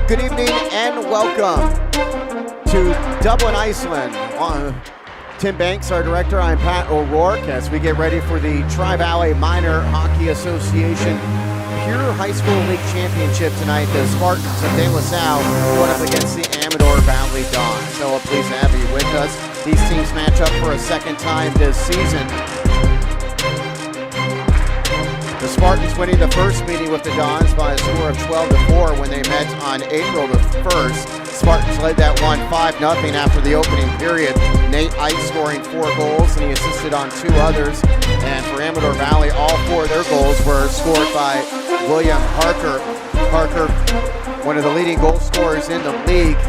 Good evening and welcome to Dublin, Iceland. Tim Banks, our director. I'm Pat O'Rourke as we get ready for the Tri-Valley Minor Hockey Association Pure High School League Championship tonight. The Spartans of De La Salle going up against the Amador Valley Dons. So pleased to have you with us. These teams match up for a second time this season. The Spartans winning the first meeting with the Dons by a score of 12-4 when they met on April the 1st. Spartans led that one 5-0 after the opening period. Nate Ice scoring 4 goals, and he assisted on 2 others. And for Amador Valley, all 4 of their goals were scored by William Parker. Parker, one of the leading goal scorers in the league,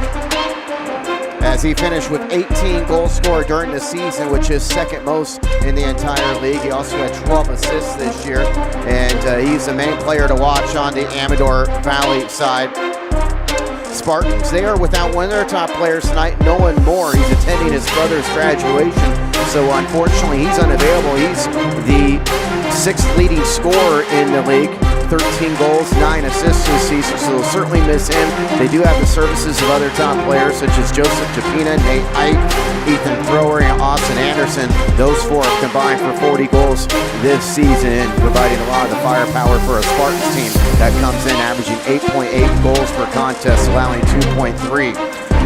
as he finished with 18 goals scored during the season, which is second most in the entire league. He also had 12 assists this year, and he's the main player to watch on the Amador Valley side. Spartans, they are without one of their top players tonight, Nolan Moore. He's attending his brother's graduation, so unfortunately he's unavailable. He's the 6th leading scorer in the league. 13 goals, 9 assists this season, so they'll certainly miss him. They do have the services of other top players such as Joseph Tapina, Nate Ike, Ethan Thrower, and Austin Anderson. Those 4 have combined for 40 goals this season, providing a lot of the firepower for a Spartans team that comes in averaging 8.8 goals per contest, allowing 2.3.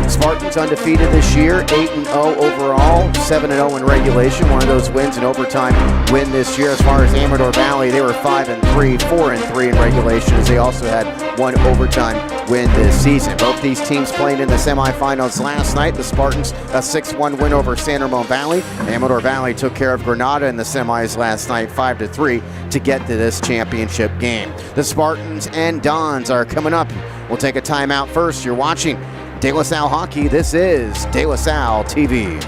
Spartans undefeated this year, 8-0 overall, 7-0 in regulation. One of those wins in overtime win this year. As far as Amador Valley, they were 5-3, 4-3 in regulation, as they also had 1 overtime win this season. Both these teams playing in the semifinals last night. The Spartans, a 6-1 win over San Ramon Valley. Amador Valley took care of Granada in the semis last night, 5-3, to get to this championship game. The Spartans and Dons are coming up. We'll take a timeout first. You're watching De La Salle Hockey. This is De La Salle TV.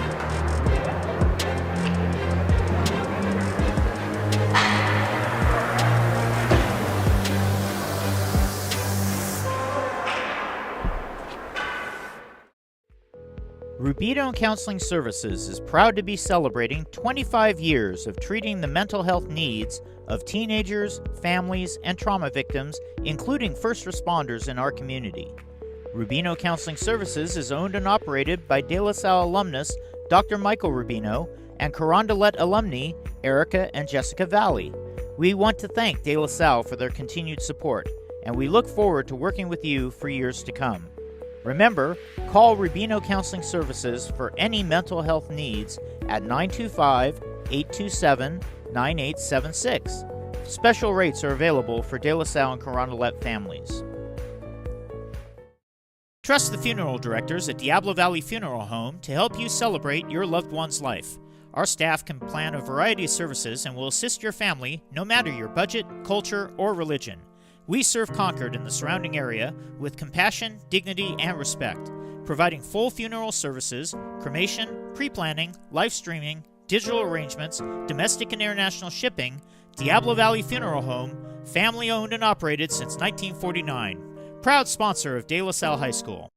Rubino Counseling Services is proud to be celebrating 25 years of treating the mental health needs of teenagers, families, and trauma victims, including first responders in our community. Rubino Counseling Services is owned and operated by De La Salle alumnus Dr. Michael Rubino and Carondelet alumni Erica and Jessica Valley. We want to thank De La Salle for their continued support, and we look forward to working with you for years to come. Remember, call Rubino Counseling Services for any mental health needs at 925-827-9876. Special rates are available for De La Salle and Carondelet families. Trust the funeral directors at Diablo Valley Funeral Home to help you celebrate your loved one's life. Our staff can plan a variety of services and will assist your family no matter your budget, culture, or religion. We serve Concord and the surrounding area with compassion, dignity, and respect, providing full funeral services, cremation, pre-planning, live streaming, digital arrangements, domestic and international shipping. Diablo Valley Funeral Home, family owned and operated since 1949. Proud sponsor of De La Salle High School.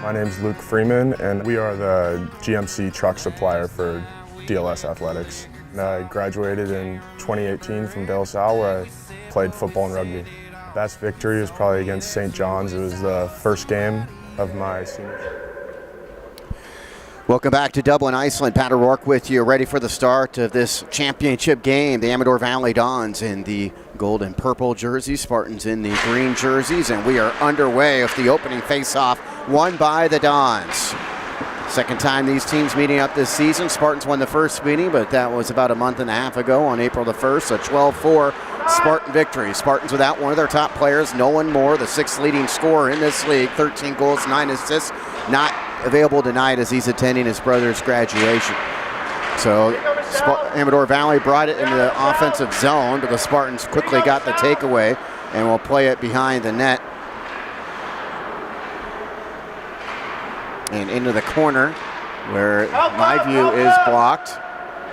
My name is Luke Freeman, and we are the GMC truck supplier for DLS Athletics. And I graduated in 2018 from De La Salle, where I played football and rugby. Best victory was probably against St. John's. It was the first game of my senior year. Welcome back to Dublin, Iceland. Pat O'Rourke with you, ready for the start of this championship game. The Amador Valley Dons in the gold and purple jerseys, Spartans in the green jerseys, and we are underway with the opening face-off, won by the Dons. Second time these teams meeting up this season. Spartans won the first meeting, but that was about a month and a half ago on April the 1st. A 12-4 Spartan victory. Spartans without one of their top players, Nolan Moore, the 6th leading scorer in this league, 13 goals, 9 assists. Not available tonight as he's attending his brother's graduation. So Amador Valley brought it into the offensive zone, but the Spartans quickly got the takeaway and will play it behind the net. And into the corner where my view is blocked.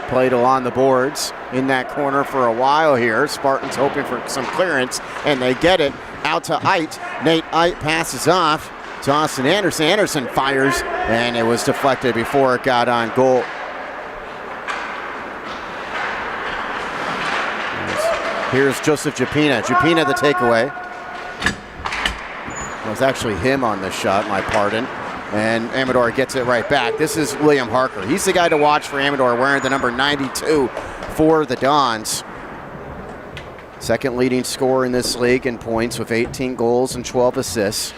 Played along the boards in that corner for a while here. Spartans hoping for some clearance, and they get it out to Ite. Nate Ite passes off to Austin Anderson. Anderson fires, and it was deflected before it got on goal. Here's Joseph Japina. Japina the takeaway. It was actually him on the shot, my pardon. And Amador gets it right back. This is William Harker. He's the guy to watch for Amador, wearing the number 92 for the Dons. Second leading scorer in this league in points with 18 goals and 12 assists.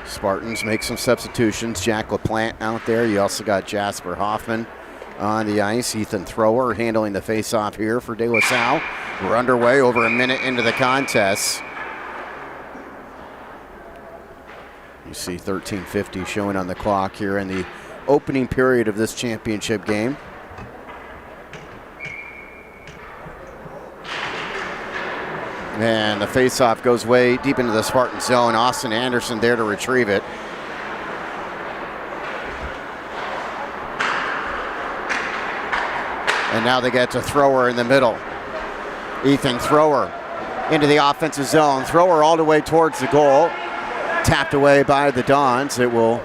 Spartans make some substitutions. Jack LaPlante out there. You also got Jasper Hoffman on the ice. Ethan Thrower handling the faceoff here for De La Salle. We're underway, over a minute into the contest. You see 13:50 showing on the clock here in the opening period of this championship game. And the faceoff goes way deep into the Spartan zone. Austin Anderson there to retrieve it. And now they get to Thrower in the middle. Ethan Thrower into the offensive zone. Thrower all the way towards the goal. Tapped away by the Dons. It will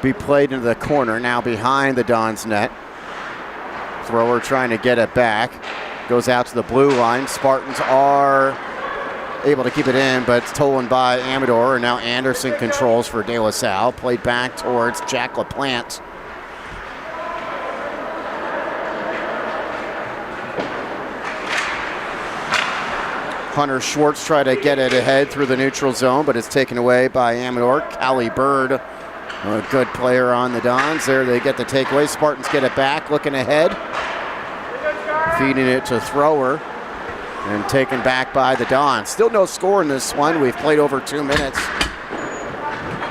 be played into the corner, now behind the Dons net. Thrower trying to get it back. Goes out to the blue line. Spartans are able to keep it in, but it's stolen by Amador, and now Anderson controls for De La Salle. Played back towards Jack LaPlante. Hunter Schwartz tried to get it ahead through the neutral zone, but it's taken away by Amador. Callie Bird, a good player on the Dons. There they get the takeaway. Spartans get it back, looking ahead. Feeding it to Thrower, and taken back by the Dons. Still no score in this one. We've played over 2 minutes.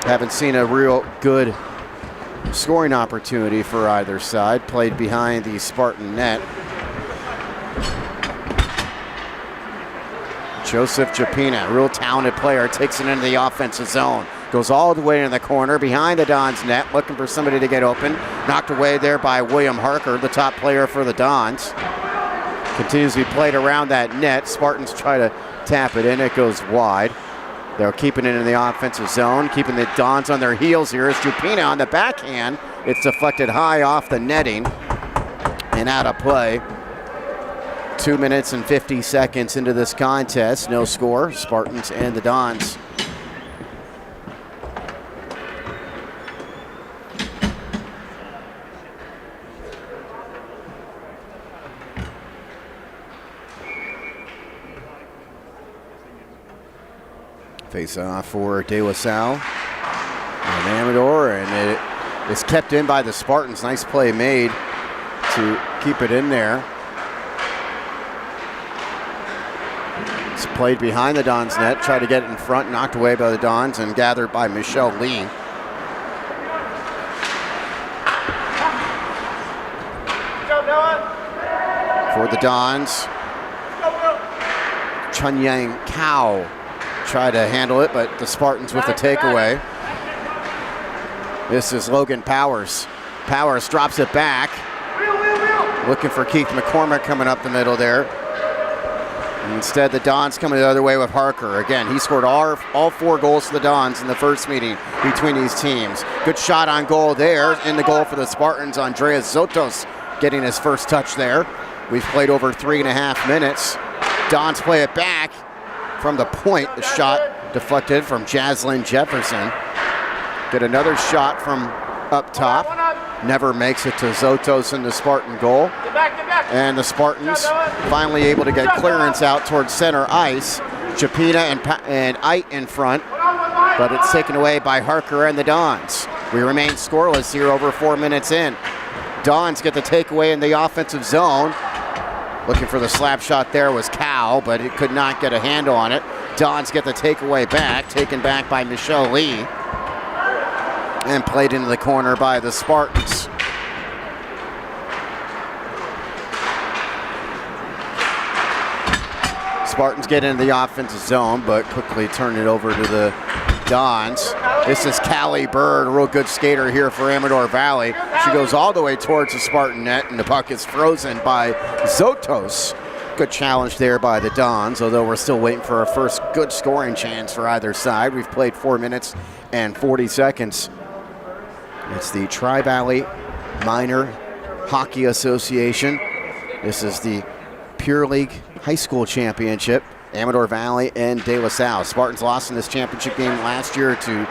Haven't seen a real good scoring opportunity for either side. Played behind the Spartan net. Joseph Japina, real talented player, takes it into the offensive zone. Goes all the way in the corner behind the Dons net, looking for somebody to get open. Knocked away there by William Harker, the top player for the Dons. Continues to be played around that net. Spartans try to tap it in. It goes wide. They're keeping it in the offensive zone, keeping the Dons on their heels here. It's Japina on the backhand. It's deflected high off the netting and out of play. 2 minutes and 50 seconds into this contest. No score. Spartans and the Dons. Face off for De La Salle and Amador, and it is kept in by the Spartans. Nice play made to keep it in there. It's played behind the Dons net, tried to get it in front, knocked away by the Dons, and gathered by Michelle Lee. For the Dons, Chunyang Kao tried to handle it, but the Spartans with the takeaway. This is Logan Powers. Powers drops it back. Looking for Keith McCormick coming up the middle there. Instead, the Dons coming the other way with Harker. Again, he scored all 4 goals for the Dons in the first meeting between these teams. Good shot on goal there. In the goal for the Spartans, Andreas Zotos getting his first touch there. We've played over 3.5 minutes. Dons play it back from the point. The shot deflected from Jaslyn Jefferson. Get another shot from up top. Never makes it to Zotos in the Spartan goal. And the Spartans finally able to get clearance out towards center ice. Japina and Ite in front. but it's taken away by Harker and the Dons. We remain scoreless here over 4 minutes in. Dons get the takeaway in the offensive zone. Looking for the slap shot there was Cow, but it could not get a handle on it. Dons get the takeaway back, taken back by Michelle Lee, and played into the corner by the Spartans. Spartans get into the offensive zone, but quickly turn it over to the Dons. This is Callie Bird, a real good skater here for Amador Valley. She goes all the way towards the Spartan net, and the puck is frozen by Zotos. Good challenge there by the Dons, although we're still waiting for our first good scoring chance for either side. We've played 4 minutes and 40 seconds. It's the Tri-Valley Minor Hockey Association. This is the Pure League High School Championship. Amador Valley and De La Salle. Spartans lost in this championship game last year to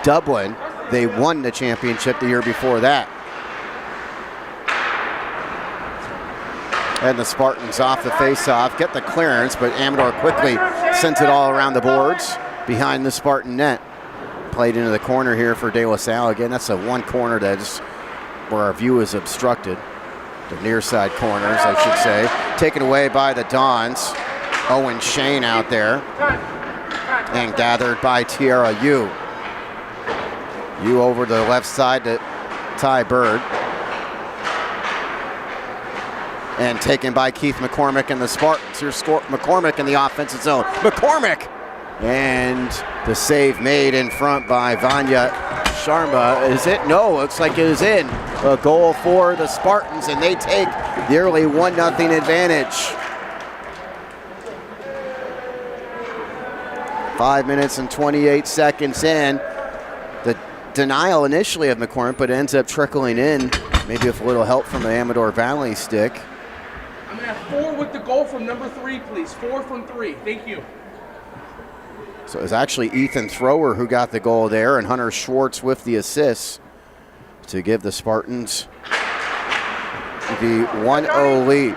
Dublin. They won the championship the year before that. And the Spartans off the face-off, get the clearance, but Amador quickly sends it all around the boards behind the Spartan net. Played into the corner here for De La Salle. Again, that's the one corner that's where our view is obstructed. The near side corners, I should say. Taken away by the Dons. Owen Shane out there. And gathered by Tiara Yu. Yu over the left side to Ty Bird. And taken by Keith McCormick and the Spartans. Here's McCormick in the offensive zone. McCormick! And the save made in front by Vanya Sharma. Is it? No, looks like it is in. A goal for the Spartans, and they take the early 1-0 advantage. 5 minutes and 28 seconds in. The denial initially of McCormick, but ends up trickling in, maybe with a little help from the Amador Valley stick. I'm going to have 4 with the goal from number 3, please. 4 from 3. Thank you. So it was actually Ethan Thrower who got the goal there, and Hunter Schwartz with the assist to give the Spartans the 1-0 lead.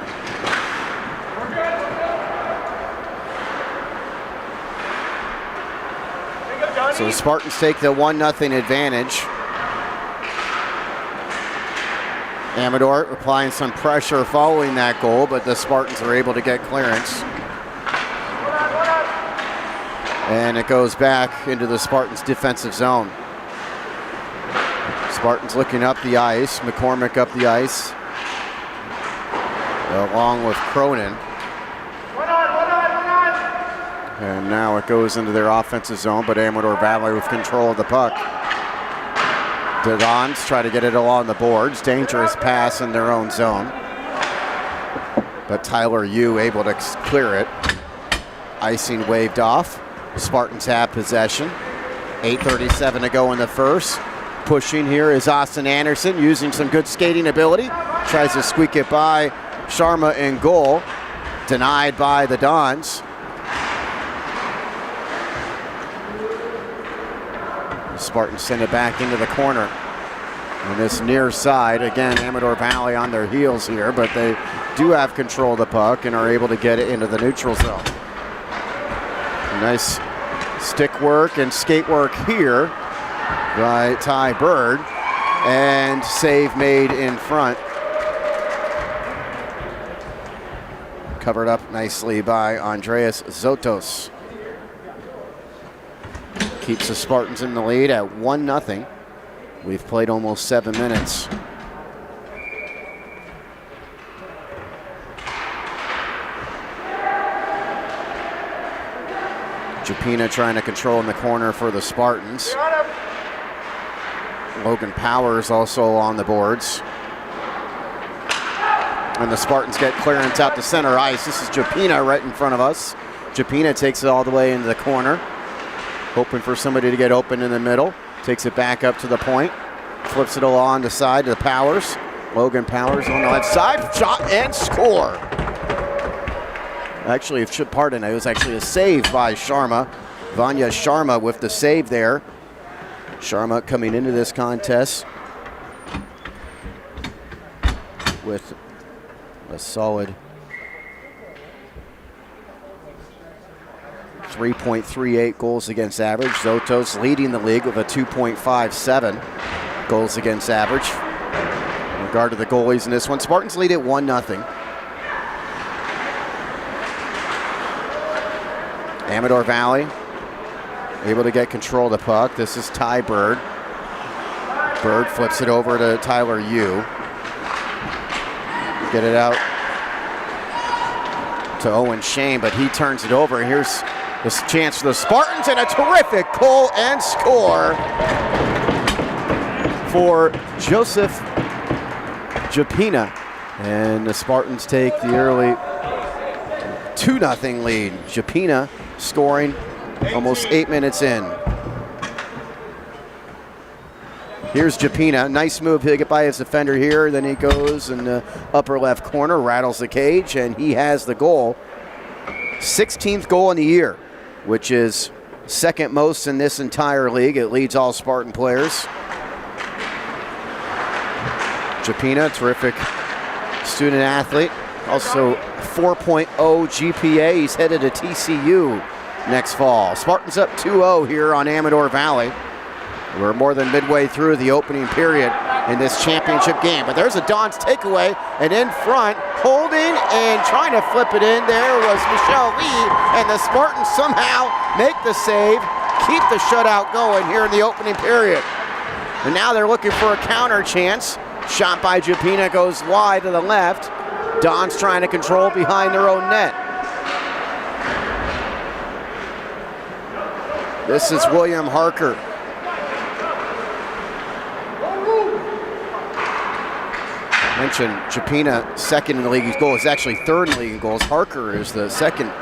So the Spartans take the 1-0 advantage. Amador applying some pressure following that goal, but the Spartans are able to get clearance. And it goes back into the Spartans' defensive zone. Spartans looking up the ice, McCormick up the ice, along with Cronin. And now it goes into their offensive zone, but Amador Valley with control of the puck. The Dons try to get it along the boards. Dangerous pass in their own zone. But Tyler Yu able to clear it. Icing waved off. Spartans have possession. 8:37 to go in the first. Pushing here is Austin Anderson, using some good skating ability. Tries to squeak it by Sharma in goal. Denied by the Dons. The Spartans send it back into the corner. On this near side, again, Amador Valley on their heels here, but they do have control of the puck and are able to get it into the neutral zone. Nice stick work and skate work here by Ty Bird, and save made in front. Covered up nicely by Andreas Zotos. Keeps the Spartans in the lead at 1-0. We've played almost 7 minutes. Japina trying to control in the corner for the Spartans. Logan Powers also on the boards. And the Spartans get clearance out to center ice. This is Japina right in front of us. Japina takes it all the way into the corner. Hoping for somebody to get open in the middle. Takes it back up to the point. Flips it along the side to Powers. Logan Powers on the left side. Shot and score. Actually, it was actually a save by Sharma. Vanya Sharma with the save there. Sharma coming into this contest with a solid 3.38 goals against average. Zotos leading the league with a 2.57 goals against average. In regard to the goalies in this one, Spartans lead at 1-0. Amador Valley able to get control of the puck. This is Ty Bird. Bird flips it over to Tyler Yu. Get it out to Owen Shane, but he turns it over. Here's this chance for the Spartans, and a terrific goal and score for Joseph Japina. And the Spartans take the early 2-0 lead. Japina scoring almost 8 minutes in. Here's Japina, nice move. He'll get by his defender here. Then he goes in the upper left corner, rattles the cage, and he has the goal. 16th goal in the year, which is second most in this entire league. It leads all Spartan players. Japina, terrific student athlete. Also 4.0 GPA. He's headed to TCU next fall. Spartans up 2-0 here on Amador Valley. We're more than midway through the opening period in this championship game. But there's a Don's takeaway, and in front, holding and trying to flip it in there was Michelle Lee, and the Spartans somehow make the save, keep the shutout going here in the opening period. And now they're looking for a counter chance. Shot by Japina goes wide to the left. Don's trying to control behind their own net. This is William Harker. Mentioned Japina, second in the league in goals. It's actually third in the league in goals. Harker is the second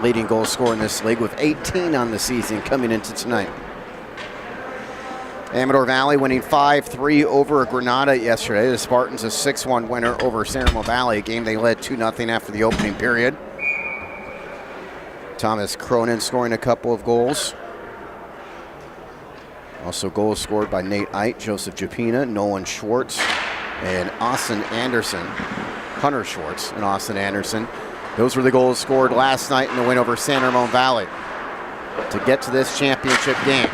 leading goal scorer in this league with 18 on the season coming into tonight. Amador Valley winning 5-3 over Granada yesterday. The Spartans a 6-1 winner over San Ramon Valley, a game they led 2-0 after the opening period. Thomas Cronin scoring a couple of goals. Also goals scored by Nate Eit, Joseph Japina, Nolan Schwartz, and Austin Anderson. Hunter Schwartz and Austin Anderson. Those were the goals scored last night in the win over San Ramon Valley to get to this championship game.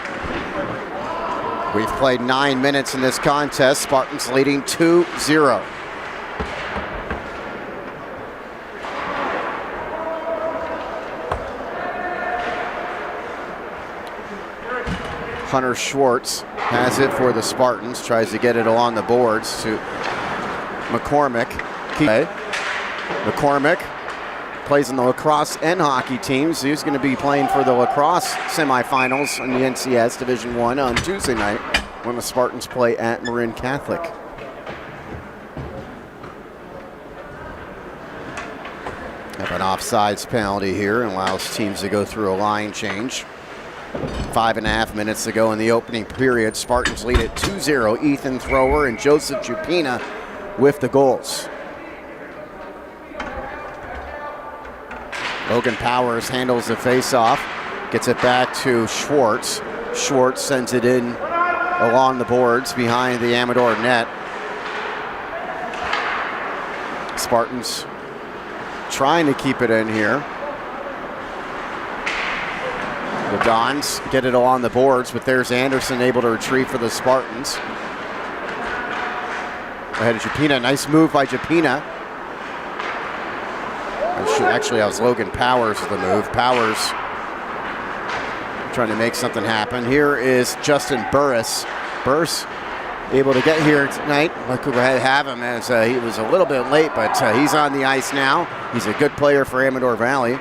We've played 9 minutes in this contest. Spartans leading 2-0. Hunter Schwartz has it for the Spartans, tries to get it along the boards to McCormick. McCormick plays in the lacrosse and hockey teams. He's going to be playing for the lacrosse semifinals in the NCS Division I on Tuesday night when the Spartans play at Marin Catholic. Have an offsides penalty here and allows teams to go through a line change. 5.5 minutes to go in the opening period. Spartans lead at 2-0. Ethan Thrower and Joseph Japina with the goals. Logan Powers handles the faceoff, gets it back to Schwartz. Schwartz sends it in along the boards behind the Amador net. Spartans trying to keep it in here. The Dons get it along the boards, but there's Anderson able to retrieve for the Spartans. Ahead of Japina, nice move by Japina. Actually, that was Logan Powers with the move. Powers trying to make something happen. Here is Justin Burris. Burris able to get here tonight. Like we have him as he was a little bit late, but he's on the ice now. He's a good player for Amador Valley.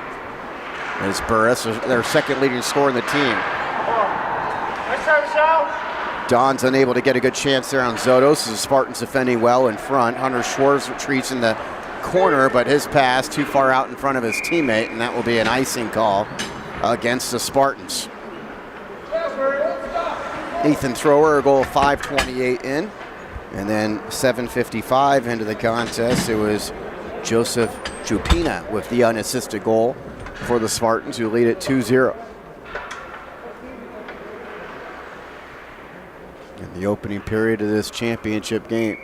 As Burris, their second leading scorer in the team. Don's unable to get a good chance there on Zotos. The Spartans defending well in front. Hunter Schwartz retreats in the corner, but his pass too far out in front of his teammate, and that will be an icing call against the Spartans. Ethan Thrower, a goal 5:28 in, and then 7:55 into the contest. It was Joseph Japina with the unassisted goal for the Spartans, who lead at 2-0. In the opening period of this championship game.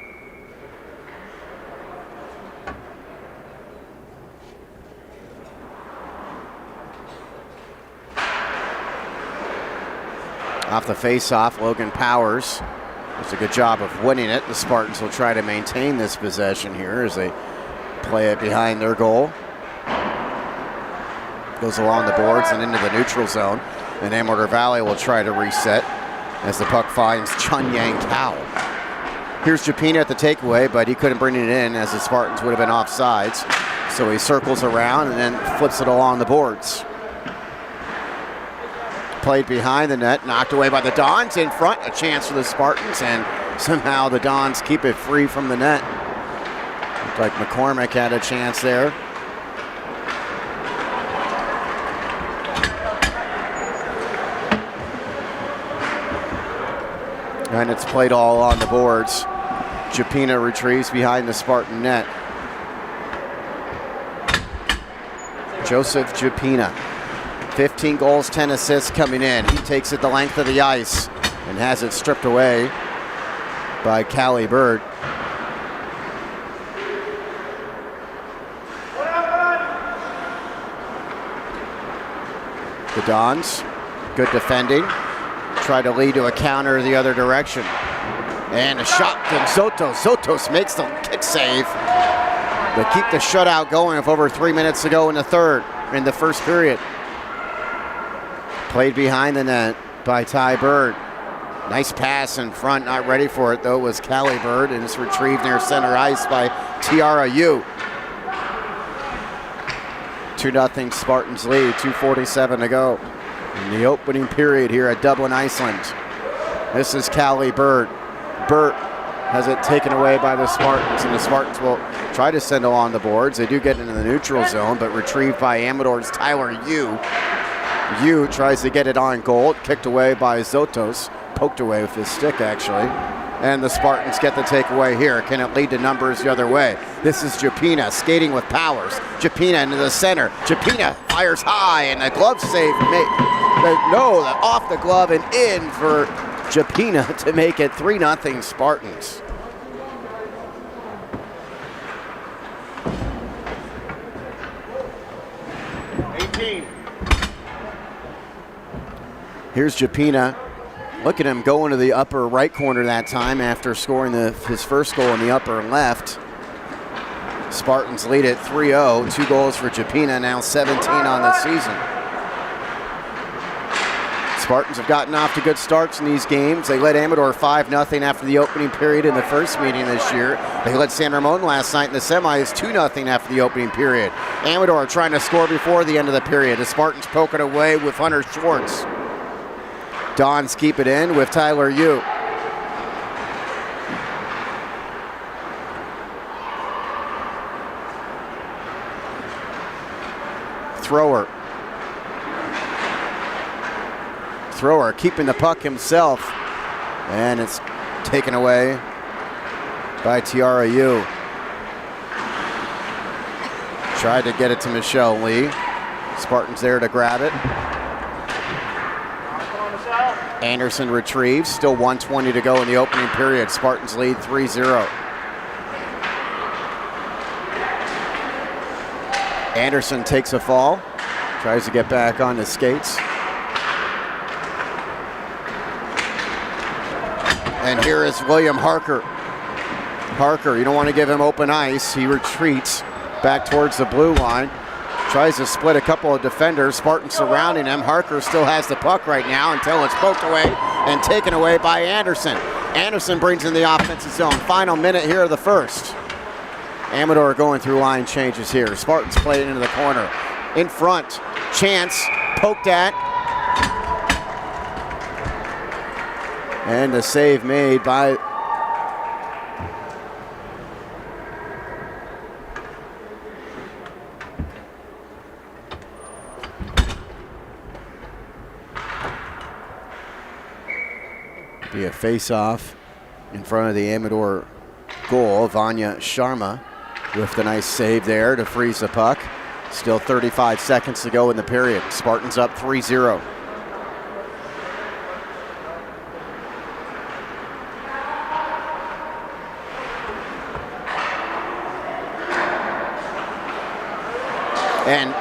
Off the face-off, Logan Powers does a good job of winning it. The Spartans will try to maintain this possession here as they play it behind their goal. Goes along the boards and into the neutral zone. And Amador Valley will try to reset as the puck finds Chun Yang Kao. Here's Japina at the takeaway, but he couldn't bring it in as the Spartans would have been offsides. So he circles around and then flips it along the boards. Played behind the net, knocked away by the Dons. In front, a chance for the Spartans, and somehow the Dons keep it free from the net. Looked like McCormick had a chance there. And it's played all on the boards. Japina retrieves behind the Spartan net. Joseph Japina, 15 goals, 10 assists coming in. He takes it the length of the ice and has it stripped away by Callie Bird. The Dons, good defending. Try to lead to a counter the other direction. And a shot from Sotos. Sotos makes the kick save. They keep the shutout going with over 3 minutes to go in the first period. Played behind the net by Ty Bird. Nice pass in front, not ready for it though, was Callie Bird, and it's retrieved near center ice by Tiara Yu. 2-0 Spartans lead, 2:47 to go. In the opening period here at Dublin, Iceland. This is Callie Bird. Bird has it taken away by the Spartans, and the Spartans will try to send along the boards. They do get into the neutral zone, but retrieved by Amador's Tyler Yu. Yu tries to get it on goal, kicked away by Zotos, poked away with his stick actually. And the Spartans get the takeaway here. Can it lead to numbers the other way? This is Japina skating with Powers. Japina into the center. Japina fires high, and a glove save. Off the glove and in for Japina to make it 3-0 Spartans. Here's Japina. Look at him going to the upper right corner that time after scoring his first goal in the upper left. Spartans lead at 3-0. 2 goals for Japina, now 17 on the season. Spartans have gotten off to good starts in these games. They led Amador 5-0 after the opening period in the first meeting this year. They led San Ramon last night in the semis 2-0 after the opening period. Amador trying to score before the end of the period. The Spartans poke it away with Hunter Schwartz. Dons keep it in with Tyler Yu. Thrower keeping the puck himself, and it's taken away by Tiara Yu. Tried to get it to Michelle Lee. Spartans there to grab it. Anderson retrieves, still 1:20 to go in the opening period. Spartans lead 3-0. Anderson takes a fall, tries to get back on his skates. And here is William Harker. Harker, you don't want to give him open ice. He retreats back towards the blue line. Tries to split a couple of defenders. Spartans surrounding him. Harker still has the puck right now until it's poked away and taken away by Anderson. Anderson brings in the offensive zone. Final minute here of the first. Amador going through line changes here. Spartans play it into the corner. In front, chance, poked at. And the save made by be a face-off in front of the Amador goal. Vanya Sharma with the nice save there to freeze the puck. Still 35 seconds to go in the period. Spartans up 3-0. And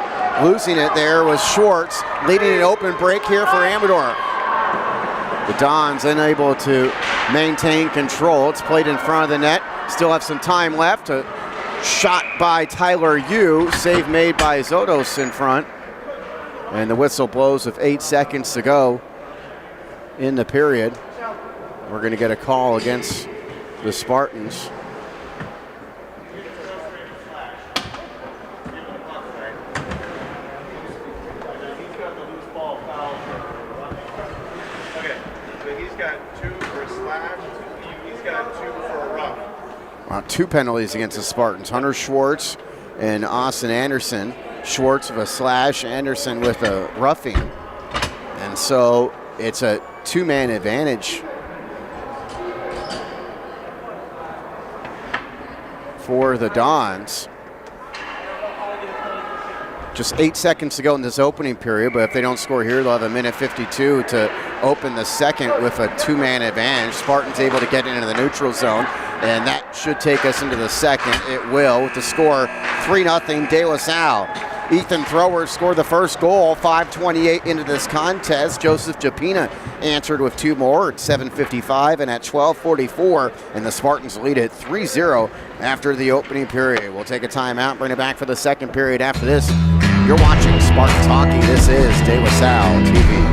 losing it there was Schwartz, leading an open break here for Amador. The Dons unable to maintain control. It's played in front of the net. Still have some time left. A shot by Tyler Yu. Save made by Zotos in front. And the whistle blows with 8 seconds to go in the period. We're going to get a call against the Spartans. Two penalties against the Spartans. Hunter Schwartz and Austin Anderson. Schwartz with a slash, Anderson with a roughing. And so it's a two-man advantage for the Dons. Just 8 seconds to go in this opening period, but if they don't score here, they'll have 1:52 to open the second with a two-man advantage. Spartans able to get into the neutral zone, and that should take us into the second. It will, with the score 3-0 De La Salle. Ethan Thrower scored the first goal, 5:28 into this contest. Joseph Japina answered with two more at 7:55 and at 12:44, and the Spartans lead it 3-0 after the opening period. We'll take a timeout, bring it back for the second period after this. You're watching Spartans Hockey. This is De La Salle TV.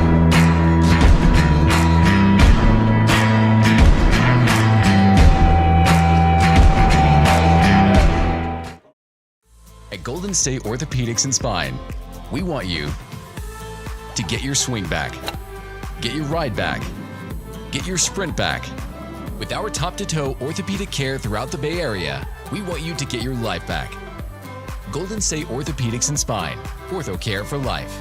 At Golden State Orthopedics and Spine, we want you to get your swing back, get your ride back, get your sprint back. With our top-to-toe orthopedic care throughout the Bay Area, we want you to get your life back. Golden State Orthopedics and Spine, ortho care for life.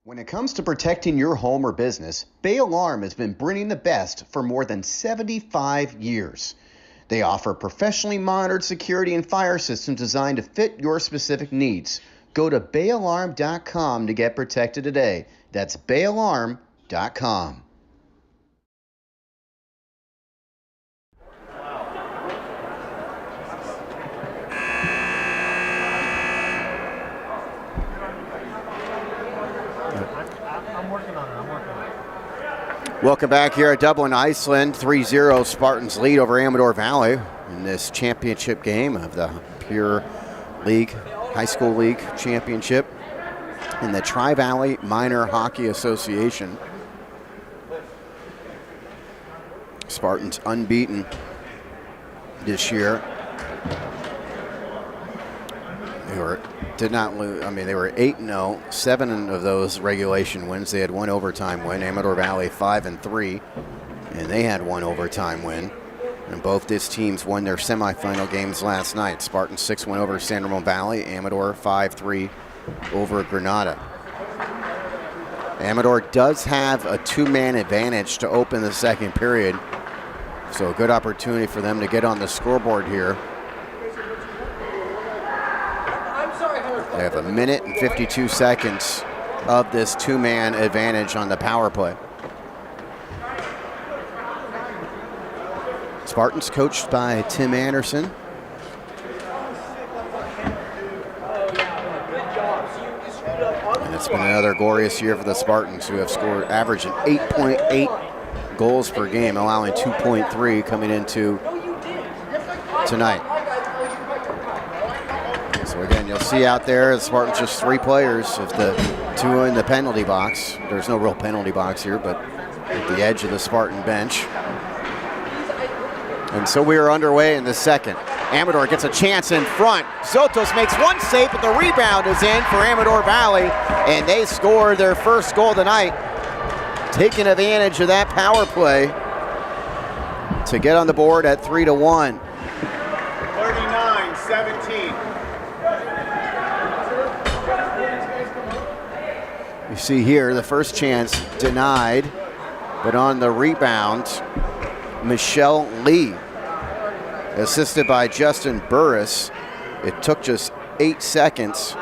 When it comes to protecting your home or business, Bay Alarm has been bringing the best for more than 75 years. They offer professionally monitored security and fire systems designed to fit your specific needs. Go to bayalarm.com to get protected today. That's bayalarm.com. Welcome back here at Dublin, Iceland. 3-0 Spartans lead over Amador Valley in this championship game of the Pure League, High School League Championship in the Tri-Valley Minor Hockey Association. Spartans unbeaten this year. They were 8-0, 7 of those regulation wins. They had one overtime win. Amador Valley 5-3, and they had one overtime win. And both these teams won their semifinal games last night. Spartans 6-1 over San Ramon Valley. Amador 5-3 over Granada. Amador does have a two-man advantage to open the second period, so a good opportunity for them to get on the scoreboard here. They have 1:52 seconds of this two-man advantage on the power play. Spartans coached by Tim Anderson. And it's been another glorious year for the Spartans, who have scored averaging 8.8 goals per game, allowing 2.3 coming into tonight. So again, you'll see out there, the Spartans just 3 players of the 2 in the penalty box. There's no real penalty box here, but at the edge of the Spartan bench. And so we are underway in the second. Amador gets a chance in front. Zotos makes one save, but the rebound is in for Amador Valley, and they score their first goal tonight, taking advantage of that power play to get on the board at 3-1. 39-17. You see here the first chance denied, but on the rebound, Michelle Lee, assisted by Justin Burris. It took just 8 seconds.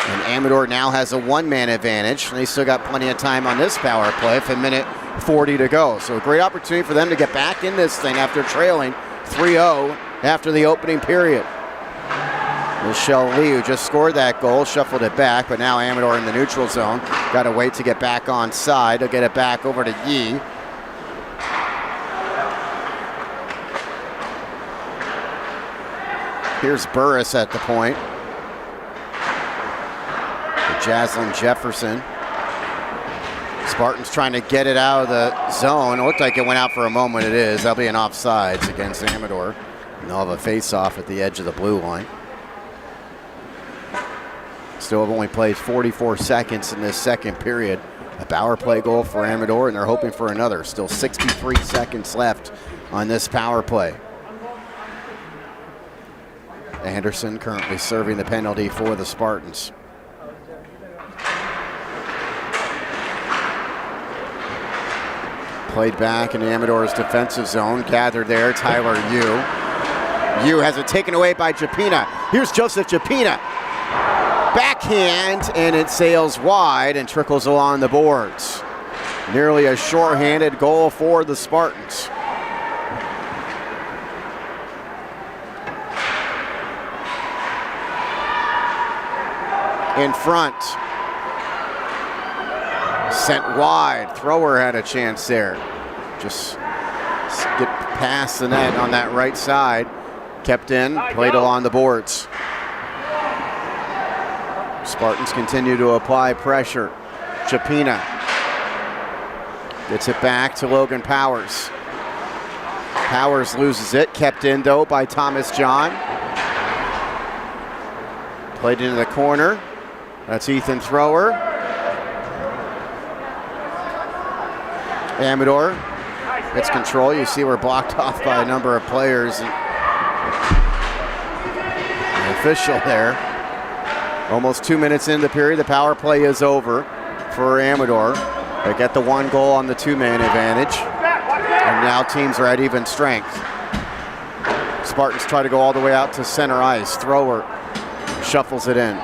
And Amador now has a one-man advantage. They still got plenty of time on this power play with 1:40 to go. So a great opportunity for them to get back in this thing after trailing 3-0 after the opening period. Michelle Lee, who just scored that goal, shuffled it back, but now Amador in the neutral zone. Got to wait to get back on side. They'll get it back over to Yee. Here's Burris at the point. Jaslyn Jefferson. Spartans trying to get it out of the zone. It looked like it went out for a moment. It is. That'll be an offsides against Amador. And they'll have a face-off at the edge of the blue line. Still have only played 44 seconds in this second period. A power play goal for Amador, and they're hoping for another. Still 63 seconds left on this power play. Anderson currently serving the penalty for the Spartans. Played back in Amador's defensive zone. Gathered there, Tyler Yu. Yu has it taken away by Japina. Here's Joseph Japina. Backhand, and it sails wide and trickles along the boards. Nearly a shorthanded goal for the Spartans. In front. Sent wide. Thrower had a chance there. Just get past the net on that right side. Kept in, played along the boards. Spartans continue to apply pressure. Chapina gets it back to Logan Powers. Powers loses it. Kept in, though, by Thomas John. Played into the corner. That's Ethan Thrower. Amador gets control. You see we're blocked off by a number of players. And the official there. Almost 2 minutes into the period. The power play is over for Amador. They get the one goal on the two-man advantage. And now teams are at even strength. Spartans try to go all the way out to center ice. Thrower shuffles it in.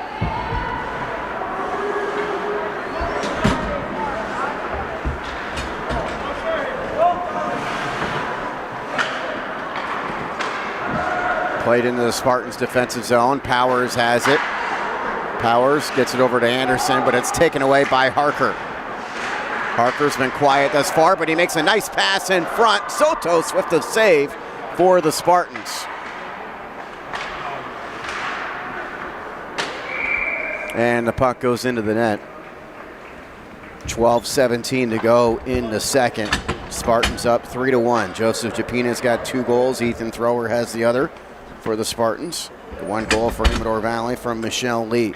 Played into the Spartans' defensive zone. Powers has it. Powers gets it over to Anderson, but it's taken away by Harker. Harker's been quiet thus far, but he makes a nice pass in front. Sotos with the save for the Spartans. And the puck goes into the net. 12:17 to go in the second. Spartans up 3-1. Joseph Japina's got 2 goals. Ethan Thrower has the other for the Spartans. The 1 goal for Amador Valley from Michelle Lee.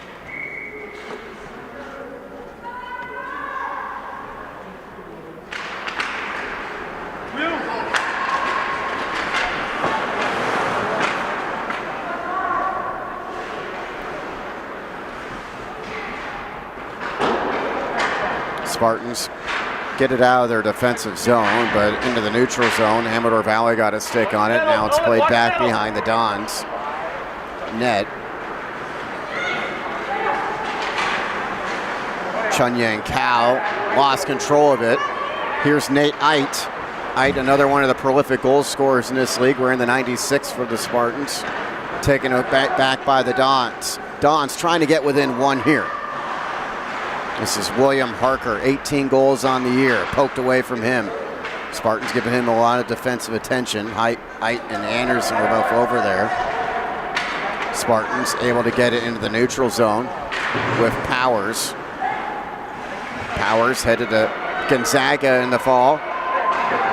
Spartans get it out of their defensive zone, but into the neutral zone. Amador Valley got a stick on it. Now it's played back behind the Dons net. Chunyang Kao lost control of it. Here's Nate Eit. Eit, another one of the prolific goal scorers in this league. We're in the 96 for the Spartans. Taken back by the Dons. Dons trying to get within 1 here. This is William Harker, 18 goals on the year, poked away from him. Spartans giving him a lot of defensive attention. Eit and Anderson were both over there. Spartans able to get it into the neutral zone with Powers. Powers headed to Gonzaga in the fall.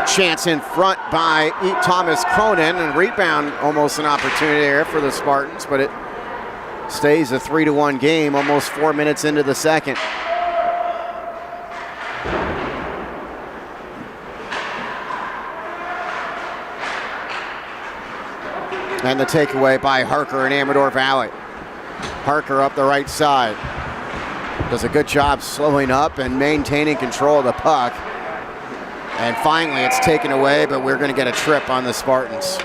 Chance in front by Thomas Cronin, and rebound, almost an opportunity there for the Spartans, but it stays a 3-1 game almost 4 minutes into the second. And the takeaway by Harker and Amador Valley. Harker up the right side. Does a good job slowing up and maintaining control of the puck. And finally it's taken away, but we're going to get a trip on the Spartans.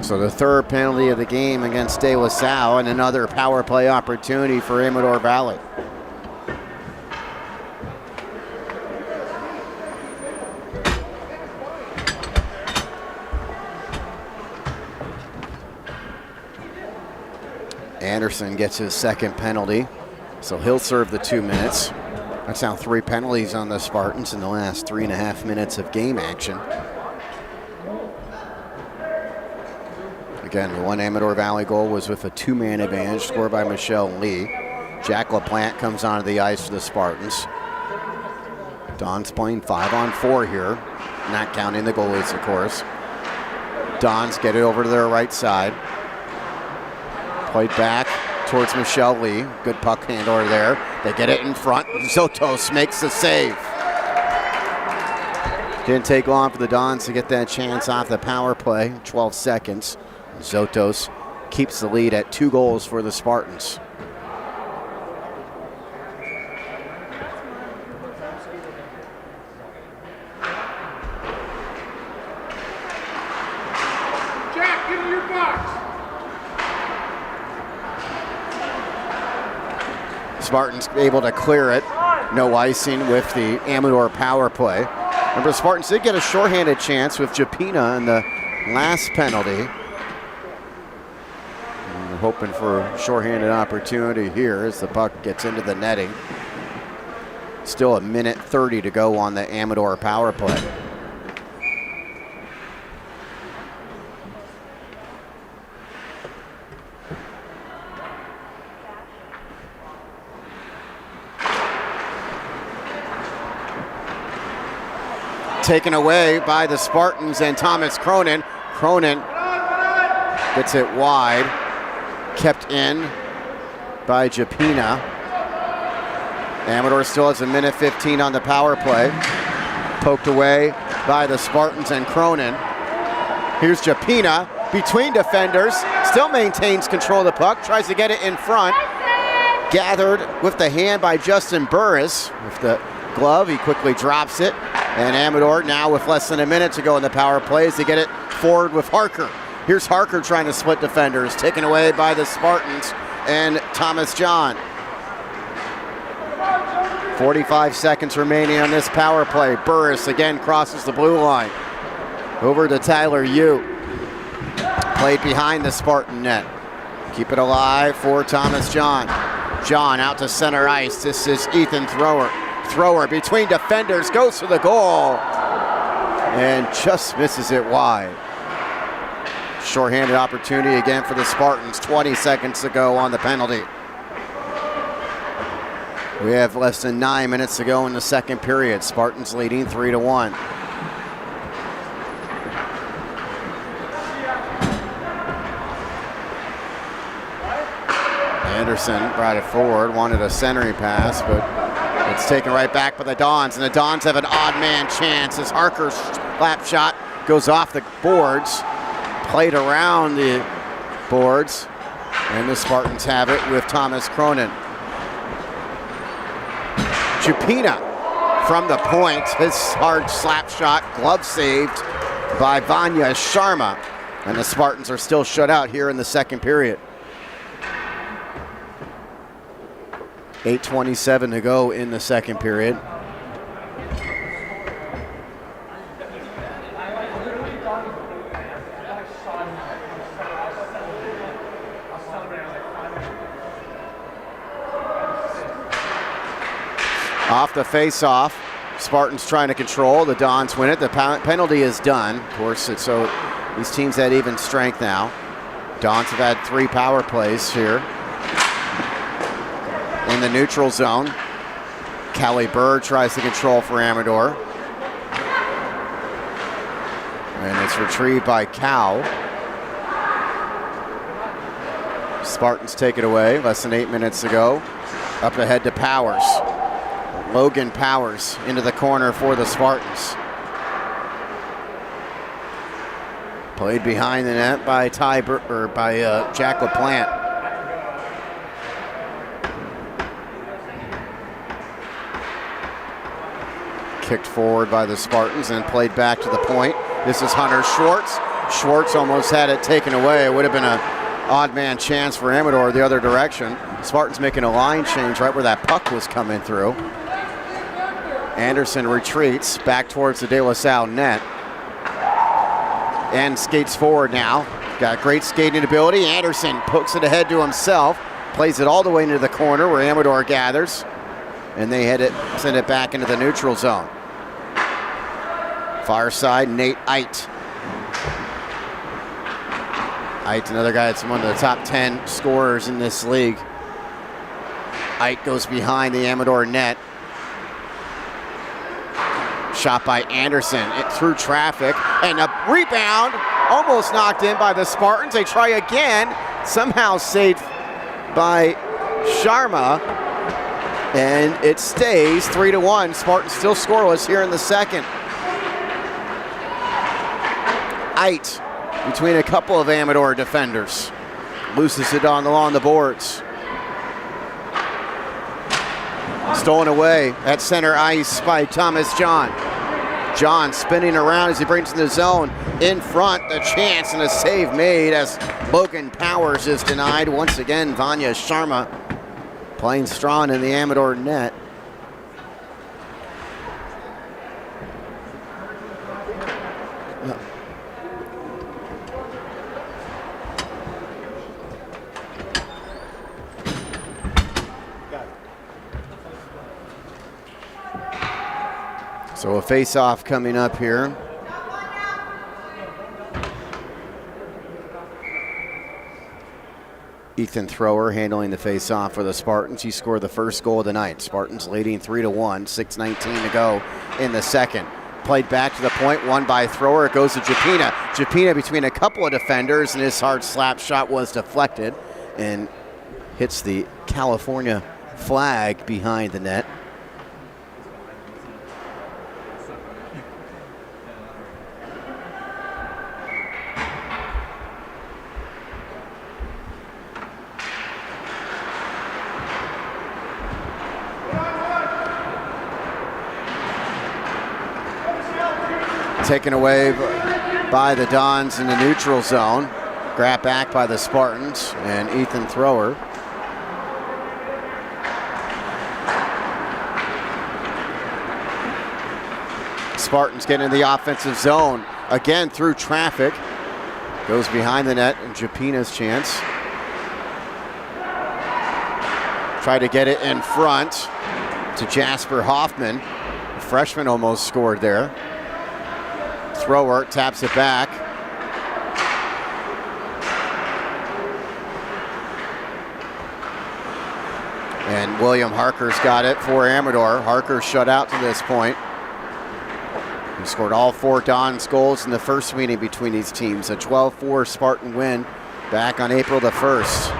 So the third penalty of the game against De La Salle, and another power play opportunity for Amador Valley. Anderson gets his second penalty, so he'll serve the 2 minutes. That's now 3 penalties on the Spartans in the last 3.5 minutes of game action. Again, the one Amador Valley goal was with a 2-man advantage scored by Michelle Lee. Jack LaPlante comes onto the ice for the Spartans. Don's playing 5-on-4 here, not counting the goalies, of course. Dons get it over to their right side. Played back towards Michelle Lee. Good puck handler there. They get it in front. Zotos makes the save. Didn't take long for the Dons to get that chance off the power play. 12 seconds. Zotos keeps the lead at 2 goals for the Spartans. Jack, get in your box. Spartans able to clear it. No icing with the Amador power play. Remember, Spartans did get a shorthanded chance with Japina in the last penalty. And we're hoping for a shorthanded opportunity here as the puck gets into the netting. Still 1:30 to go on the Amador power play. Taken away by the Spartans and Thomas Cronin. Cronin gets it wide, kept in by Japina. Amador still has 1:15 on the power play. Poked away by the Spartans and Cronin. Here's Japina between defenders, still maintains control of the puck, tries to get it in front. Gathered with the hand by Justin Burris. With the glove, he quickly drops it. And Amador now with less than a minute to go in the power play as they get it forward with Harker. Here's Harker trying to split defenders, taken away by the Spartans and Thomas John. 45 seconds remaining on this power play. Burris again crosses the blue line. Over to Tyler Yu. Played behind the Spartan net. Keep it alive for Thomas John. John out to center ice. This is Ethan Thrower. Thrower between defenders, goes for the goal, and just misses it wide. Shorthanded opportunity again for the Spartans. 20 seconds to go on the penalty. We have less than 9 minutes to go in the second period. Spartans leading 3-1. Anderson brought it forward, wanted a centering pass, but it's taken right back by the Dons, and the Dons have an odd man chance as Harker's slap shot goes off the boards, played around the boards, and the Spartans have it with Thomas Cronin. Chupina from the point, his hard slap shot, glove saved by Vanya Sharma, and the Spartans are still shut out here in the second period. 8:27 to go in the second period. Off the face-off, Spartans trying to control. The Dons win it. The penalty is done. Of course, so these teams had even strength now. Dons have had 3 power plays here. In the neutral zone, Callie Bird tries to control for Amador. And it's retrieved by Cow. Spartans take it away, less than 8 minutes to go. Up ahead to Powers. Logan Powers into the corner for the Spartans. Played behind the net by Jack LaPlante. Kicked forward by the Spartans and played back to the point. This is Hunter Schwartz. Schwartz almost had it taken away. It would have been an odd man chance for Amador the other direction. Spartans making a line change right where that puck was coming through. Anderson retreats back towards the De La Salle net and skates forward now. Got great skating ability. Anderson pokes it ahead to himself, plays it all the way into the corner where Amador gathers, and they send it back into the neutral zone. Far side, Nate Eit. Eit, another guy that's one of the top 10 scorers in this league. Eit goes behind the Amador net. Shot by Anderson, through traffic, and a rebound, almost knocked in by the Spartans. They try again, somehow saved by Sharma, and it stays 3-1. Spartans still scoreless here in the second. Eit between a couple of Amador defenders. Loses it along the boards. Stolen away at center ice by Thomas John. John spinning around as he brings in the zone. In front, the chance and a save made as Logan Powers is denied. Once again, Vanya Sharma playing strong in the Amador net. So a face-off coming up here. Ethan Thrower handling the face-off for the Spartans. He scored the first goal of the night. Spartans leading 3-1, 6:19 to go in the second. Played back to the point, won by Thrower. It goes to Japina. Japina between a couple of defenders, and his hard slap shot was deflected and hits the California flag behind the net. Taken away by the Dons in the neutral zone. Grabbed back by the Spartans and Ethan Thrower. Spartans get in the offensive zone. Again through traffic. Goes behind the net and Japina's chance. Try to get it in front to Jasper Hoffman. The freshman almost scored there. Thrower taps it back. And William Harker's got it for Amador. Harker shut out to this point. He scored all 4 Dons goals in the first meeting between these teams. A 12-4 Spartan win back on April the 1st.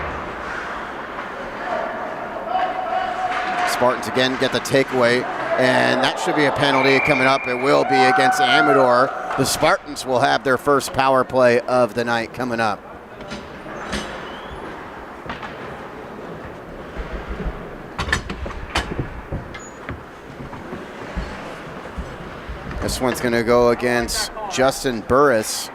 Spartans again get the takeaway, and that should be a penalty coming up. It will be against Amador. The Spartans will have their first power play of the night coming up. This one's going to go against Justin Burris.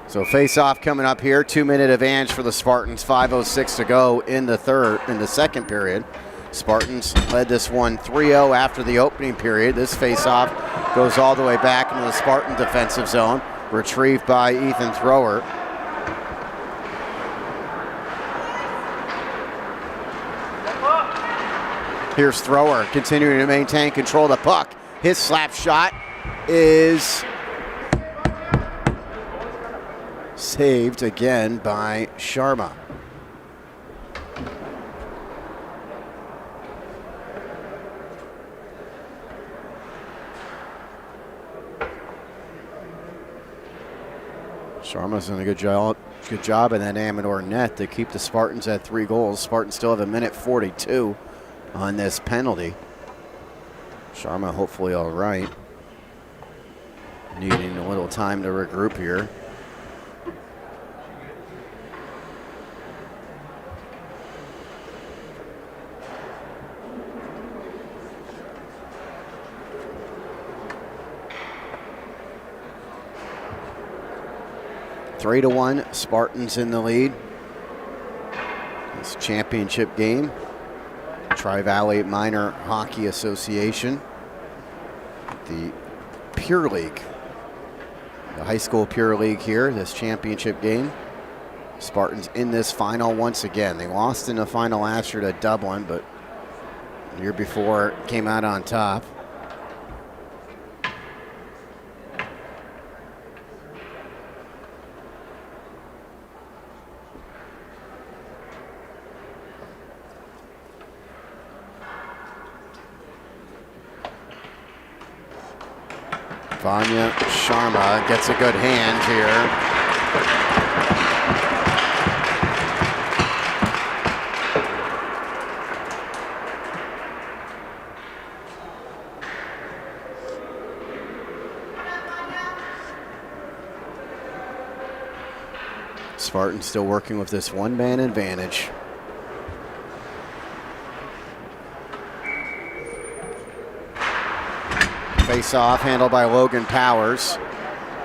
So face-off coming up here. 2-minute advantage for the Spartans. 5:06 to go in the second period. Spartans led this one 3-0 after the opening period. This face-off goes all the way back into the Spartan defensive zone. Retrieved by Ethan Thrower. Here's Thrower continuing to maintain control of the puck. His slap shot is saved again by Sharma. Sharma's done a good job in that Amador net to keep the Spartans at 3 goals. Spartans still have 1:42 on this penalty. Sharma hopefully all right. Needing a little time to regroup here. 3-1, Spartans in the lead. This championship game, Tri-Valley Minor Hockey Association, the Pure League, the high school Pure League here, this championship game. Spartans in this final once again. They lost in the final last year to Dublin, but the year before came out on top. Vanya Sharma gets a good hand here. Spartans still working with this one-man advantage. Face-off handled by Logan Powers.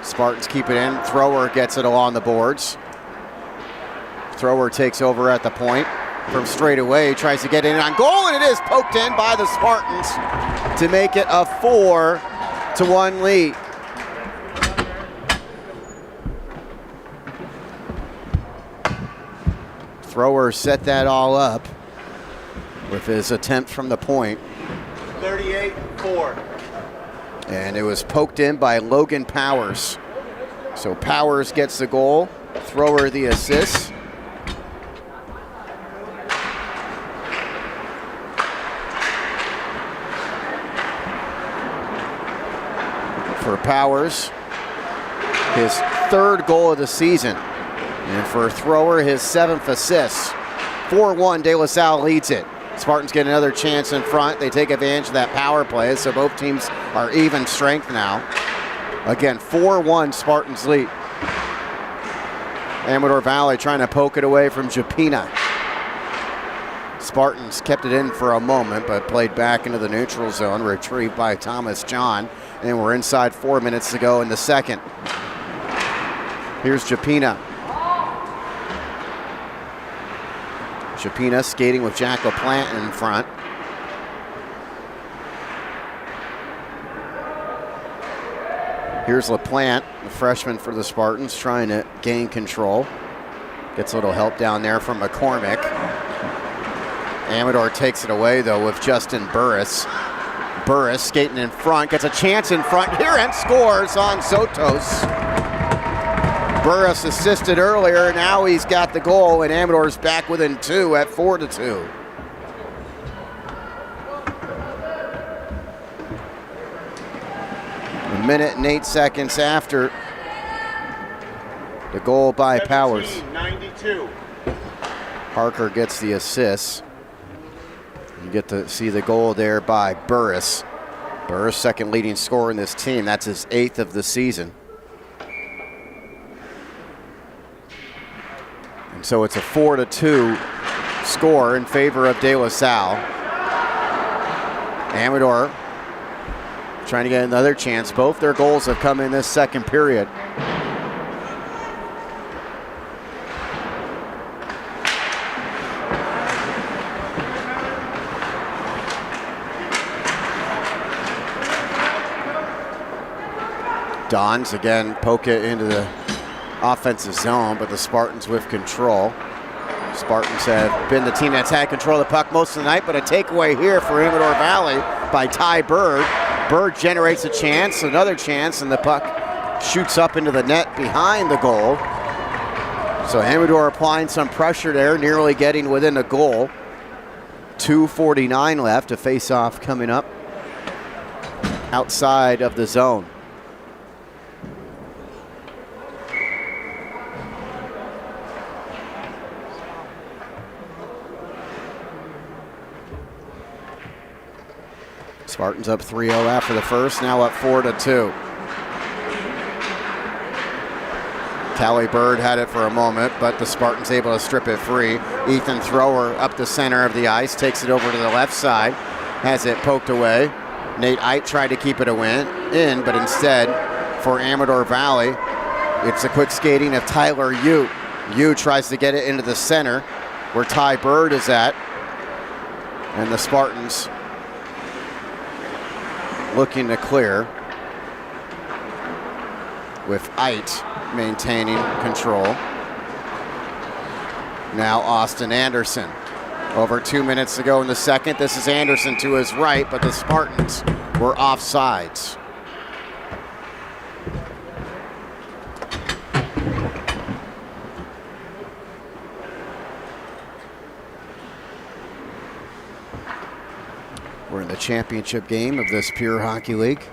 Spartans keep it in. Thrower gets it along the boards. Thrower takes over at the point from straight away. Tries to get in on goal, and it is poked in by the Spartans to make it a 4-1 lead. Thrower set that all up with his attempt from the point. 38-4. And it was poked in by Logan Powers. So Powers gets the goal, Thrower the assist. For Powers, his third goal of the season. And for Thrower, his 7th assist. 4-1, De La Salle leads it. Spartans get another chance in front. They take advantage of that power play, so both teams are even strength now. Again, 4-1 Spartans lead. Amador Valley trying to poke it away from Japina. Spartans kept it in for a moment, but played back into the neutral zone, retrieved by Thomas John. And we're inside 4 minutes to go in the second. Here's Japina. Japina skating with Jack LaPlante in front. Here's LaPlante, the freshman for the Spartans, trying to gain control. Gets a little help down there from McCormick. Amador takes it away, though, with Justin Burris. Burris skating in front, gets a chance in front here and scores on Sotos. Burris assisted earlier, now he's got the goal, and Amador's back within 2 at 4-2. A minute and 8 seconds after the goal by Powers. 92. Parker gets the assist. You get to see the goal there by Burris. Burris, second leading scorer in this team. That's his 8th of the season. And so it's a 4-2 score in favor of De La Salle. Amador trying to get another chance. Both their goals have come in this second period. Dons again poke it into the offensive zone, but the Spartans with control. Spartans have been the team that's had control of the puck most of the night, but a takeaway here for Amador Valley by Ty Bird. Bird generates a chance, another chance, and the puck shoots up into the net behind the goal. So Amador applying some pressure there, nearly getting within the goal. 2:49 left, a face-off coming up outside of the zone. Spartans up 3-0 after the first, now up 4-2. Callie Bird had it for a moment, but the Spartans able to strip it free. Ethan Thrower up the center of the ice, takes it over to the left side, has it poked away. Nate Ite tried to keep it in, but instead, for Amador Valley, It's a quick skating of Tyler Ute. Ute tries to get it into the center where Ty Bird is at. And the Spartans looking to clear with Ite maintaining control. Now Austin Anderson. Over 2 minutes to go in the second. This is Anderson to his right, but the Spartans were offsides. We're in the championship game of this Pure Hockey League.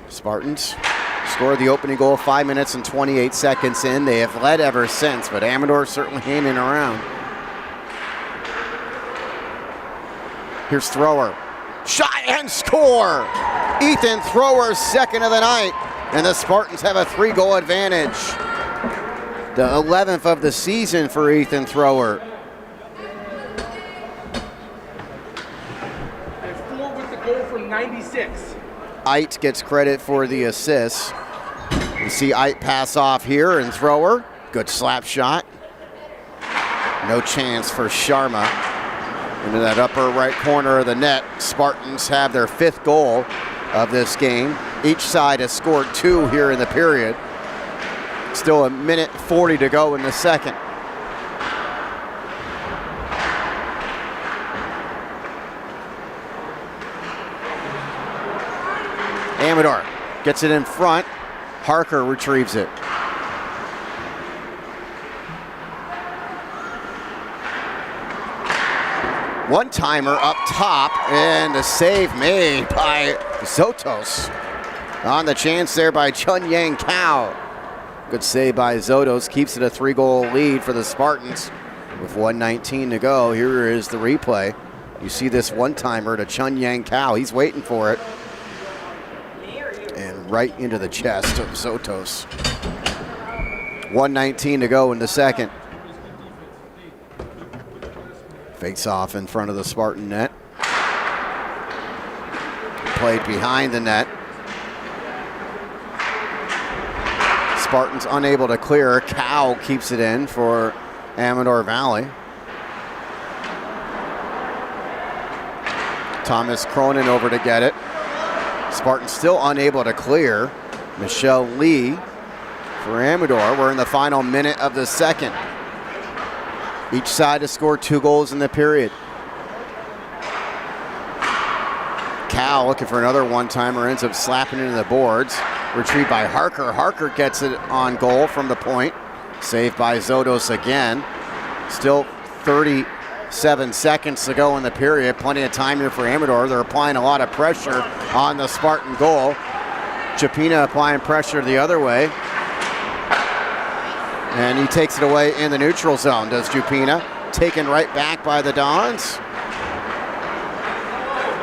Spartans scored the opening goal 5 minutes and 28 seconds in. They have led ever since, but Amador certainly hanging around. Here's Thrower. Shot and score! Ethan Thrower's second of the night, and the Spartans have a 3-goal advantage. The 11th of the season for Ethan Thrower. And 4 with the goal from 96. Ite gets credit for the assist. You see Ite pass off here, and Thrower, good slap shot. No chance for Sharma. Into that upper right corner of the net. Spartans have their 5th goal of this game. Each side has scored 2 here in the period. Still 1:40 to go in the second. Amador gets it in front. Harker retrieves it. One-timer up top, and a save made by Zotos. On the chance there by Chun Yang Kao. Good save by Zotos, keeps it a 3-goal lead for the Spartans with 1:19 to go. Here is the replay. You see this one-timer to Chun Yang Kao. He's waiting for it. And right into the chest of Zotos. 1:19 to go in the second. Fakes off in front of the Spartan net. Played behind the net. Spartans unable to clear. Cow keeps it in for Amador Valley. Thomas Cronin over to get it. Spartans still unable to clear. Michelle Lee for Amador. We're in the final minute of the second. Each side has scored 2 goals in the period. Cal looking for another one-timer, ends up slapping into the boards. Retrieved by Harker. Harker gets it on goal from the point. Saved by Zotos again. Still 37 seconds to go in the period. Plenty of time here for Amador. They're applying a lot of pressure on the Spartan goal. Chapina applying pressure the other way. And he takes it away in the neutral zone, does Chapina. Taken right back by the Dons.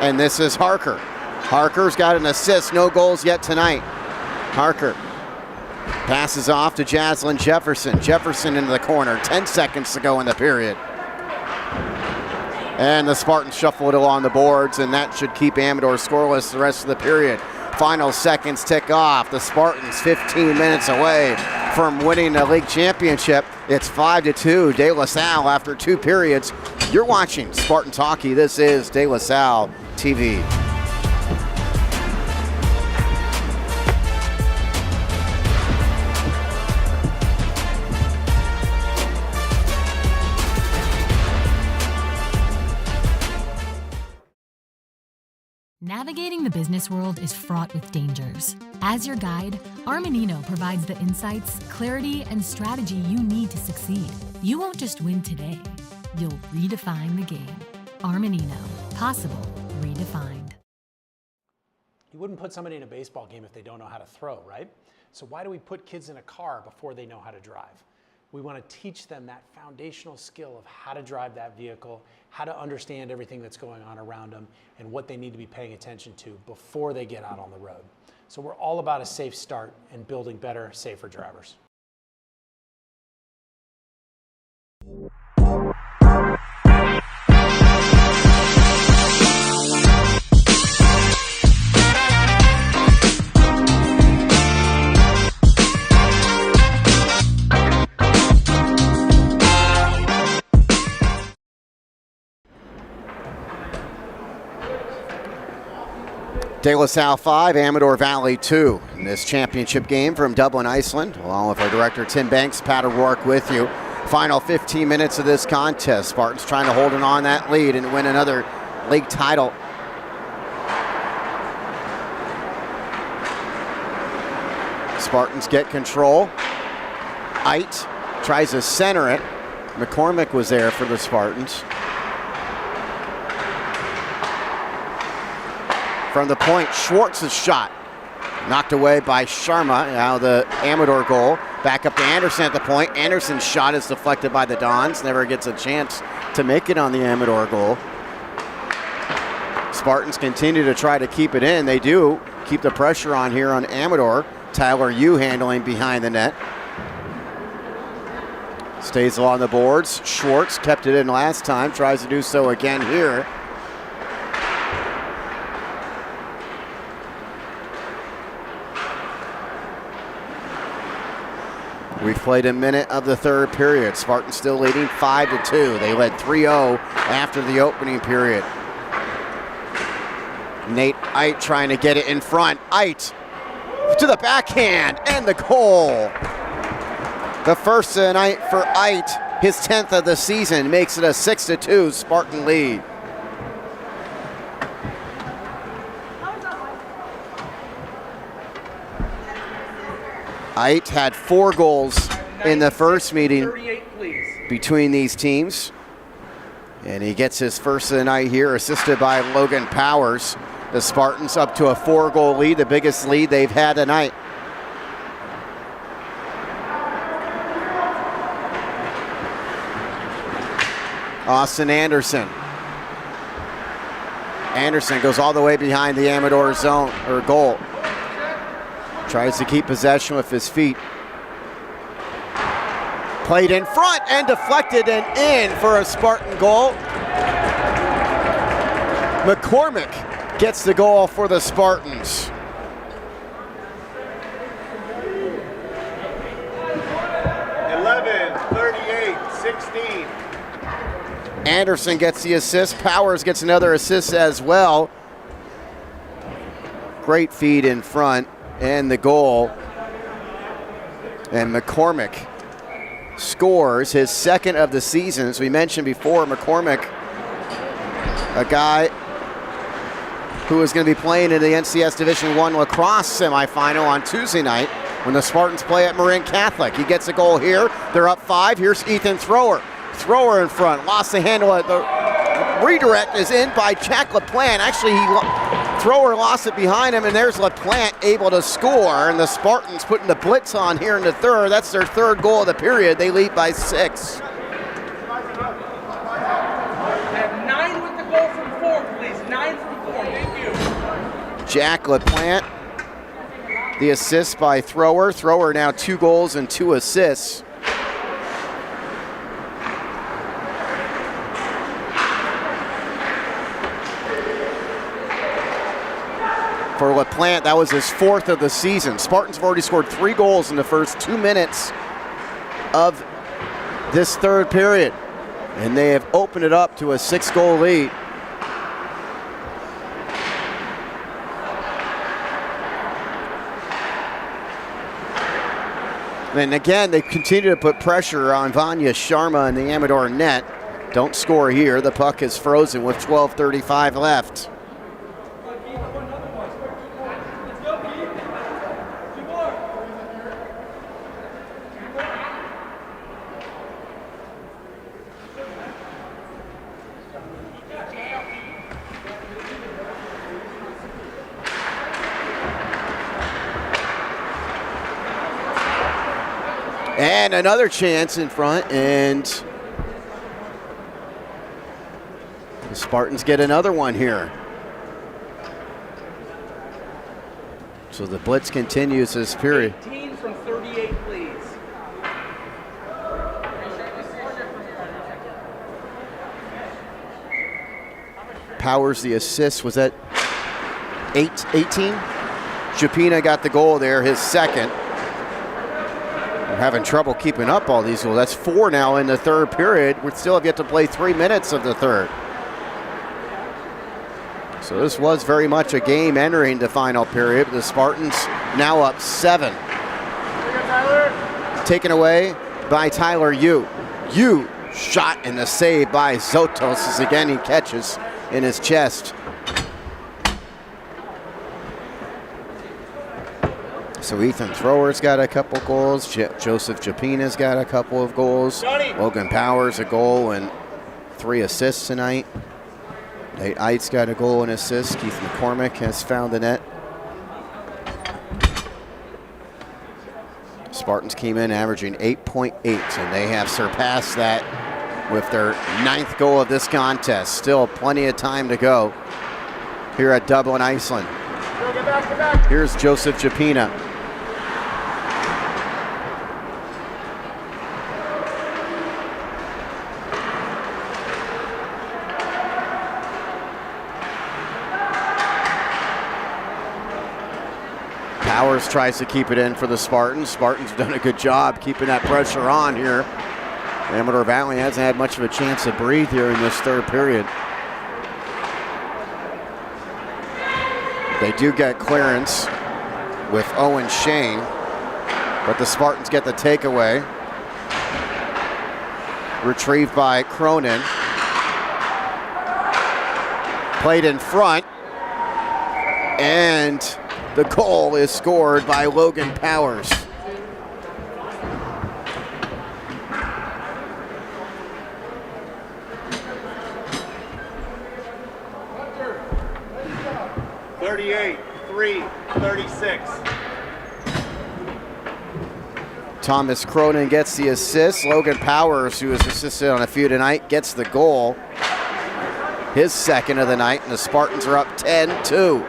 And this is Harker. Harker's got an assist, no goals yet tonight. Harker passes off to Jaslyn Jefferson. Jefferson into the corner, 10 seconds to go in the period. And the Spartans shuffle it along the boards, and that should keep Amador scoreless the rest of the period. Final seconds tick off. The Spartans 15 minutes away from winning the league championship. It's 5-2, De La Salle after 2 periods. You're watching Spartans Hockey. This is De La Salle TV. Navigating the business world is fraught with dangers. As your guide, Armanino provides the insights, clarity, and strategy you need to succeed. You won't just win today, you'll redefine the game. Armanino. Possible. Redefined. You wouldn't put somebody in a baseball game if they don't know how to throw, right? So why do we put kids in a car before they know how to drive? We want to teach them that foundational skill of how to drive that vehicle, how to understand everything that's going on around them, and what they need to be paying attention to before they get out on the road. So we're all about a safe start and building better, safer drivers. De La Salle 5, Amador Valley 2 in this championship game from Dublin, Iceland. Along with our director Tim Banks, Pat O'Rourke with you. Final 15 minutes of this contest. Spartans trying to hold on that lead and win another league title. Spartans get control. Ait tries to center it. McCormick was there for the Spartans. From the point, Schwartz's shot knocked away by Sharma. Now the Amador goal. Back up to Anderson at the point. Anderson's shot is deflected by the Dons. Never gets a chance to make it on the Amador goal. Spartans continue to try to keep it in. They do keep the pressure on here on Amador. Tyler Yu handling behind the net. Stays along the boards. Schwartz kept it in last time. Tries to do so again here. We've played a minute of the third period. Spartans still leading 5-2. They led 3-0 after the opening period. Nate Ait trying to get it in front. Ait to the backhand and the goal. The first of the night for Ait, his 10th of the season, makes it a 6-2 Spartan lead. Ait had 4 goals in the first meeting between these teams. And he gets his first of the night here, assisted by Logan Powers. The Spartans up to a 4-goal lead, the biggest lead they've had tonight. Austin Anderson. Anderson goes all the way behind the Amador zone, or goal. Tries to keep possession with his feet. Played in front and deflected and in for a Spartan goal. McCormick gets the goal for the Spartans. Anderson gets the assist. Powers gets another assist as well. Great feed in front and the goal. And McCormick scores his second of the season. As we mentioned before, McCormick, a guy who is going to be playing in the NCS Division I lacrosse semifinal on Tuesday night when the Spartans play at Marin Catholic. He gets a goal here. They're up 5. Here's Ethan Thrower. Thrower in front, lost the handle at the redirect is in by Jack LaPlante. Actually, Thrower lost it behind him, and there's LaPlante able to score, and the Spartans putting the blitz on here in the third. That's their 3rd goal of the period. They lead by 6. Have 9 with the goal from 4, please. 9 from 4. Thank you. Jack LaPlante, the assist by Thrower. Thrower now 2 goals and 2 assists. For LaPlante, that was his 4th of the season. Spartans have already scored 3 goals in the first 2 minutes of this third period. And they have opened it up to a 6-goal lead. And again, they continue to put pressure on Vanya Sharma and the Amador net. Don't score here. The puck is frozen with 12:35 left. And another chance in front, and the Spartans get another one here. So the blitz continues this period. 18 from 38, please. Powers the assist. Was that 18? Chapina got the goal there, his second. We're having trouble keeping up all these goals. That's 4 now in the third period. We still have yet to play 3 minutes of the third. So this was very much a game entering the final period. The Spartans now up 7. Taken away by Tyler Yu. Yu shot and the save by Zotos as again he catches in his chest. So Ethan Thrower's got a couple goals. Joseph Japina's got a couple of goals. Logan Powers a goal and 3 assists tonight. Nate Eitz got a goal and assist. Keith McCormick has found the net. Spartans came in averaging 8.8, and they have surpassed that with their 9th goal of this contest. Still plenty of time to go here at Dublin, Iceland. Here's Joseph Japina. Powers tries to keep it in for the Spartans. Spartans have done a good job keeping that pressure on here. Amador Valley hasn't had much of a chance to breathe here in this 3rd period. They do get clearance with Owen Shane, but the Spartans get the takeaway. Retrieved by Cronin. Played in front, and the goal is scored by Logan Powers. Thomas Cronin gets the assist. Logan Powers, who has assisted on a few tonight, gets the goal. His 2nd of the night, and the Spartans are up 10-2.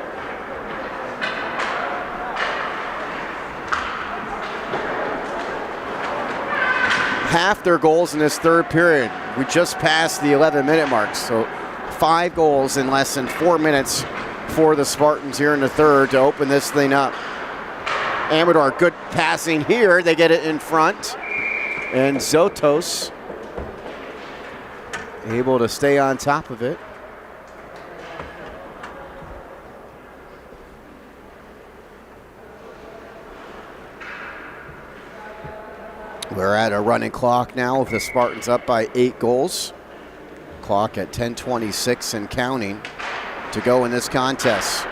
Half their goals in this 3rd period. We just passed the 11-minute mark, so 5 goals in less than 4 minutes for the Spartans here in the 3rd to open this thing up. Amador, good passing here. They get it in front. And Zotos able to stay on top of it. We're at a running clock now with the Spartans up by 8 goals. Clock at 10:26 and counting to go in this contest.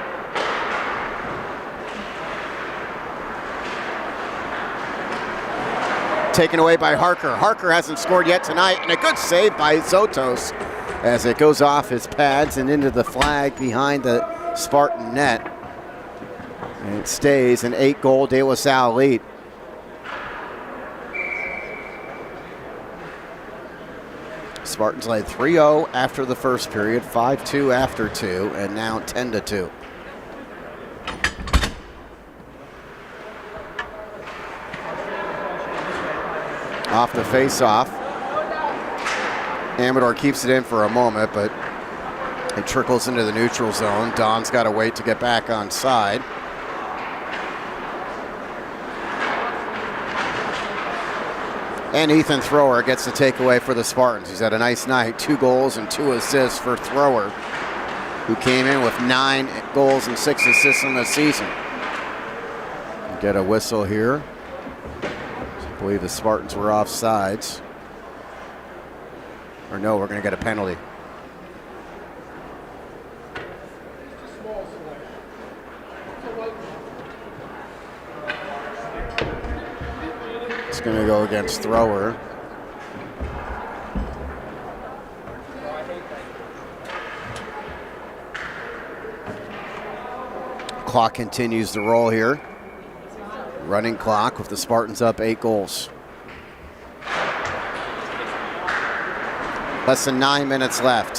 Taken away by Harker. Harker hasn't scored yet tonight, and a good save by Zotos as it goes off his pads and into the flag behind the Spartan net. And it stays an 8-goal De La Salle lead. Spartans led 3-0 after the 1st period, 5-2 after 2, and now 10-2. Off the face-off. Amador keeps it in for a moment, but it trickles into the neutral zone. Don's got to wait to get back on side. And Ethan Thrower gets the takeaway for the Spartans. He's had a nice night. 2 goals and 2 assists for Thrower, who came in with 9 goals and 6 assists in the season. Get a whistle here. I believe the Spartans were offsides. Or no, we're going to get a penalty. It's going to go against Thrower. Clock continues to roll here. Running clock with the Spartans up 8 goals. Less than 9 minutes left.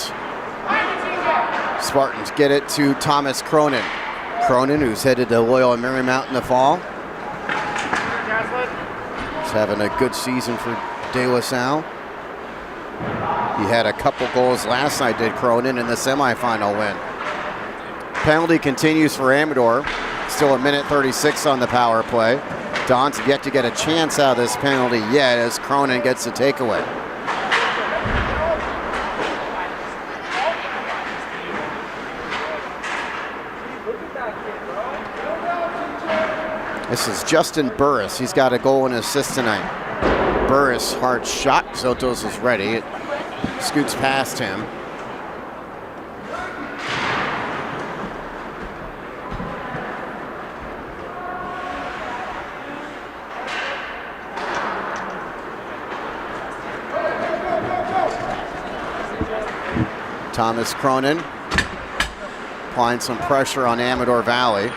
Spartans get it to Thomas Cronin. Cronin, who's headed to Loyola Marymount in the fall. He's having a good season for De La Salle. He had a couple goals last night, did Cronin, in the semifinal win. Penalty continues for Amador. Still a minute 36 on the power play. Don's yet to get a chance out of this penalty yet as Cronin gets the takeaway. This is Justin Burris. He's got a goal and assist tonight. Burris, hard shot. Zotos is ready. It scoots past him. Thomas Cronin applying some pressure on Amador Valley.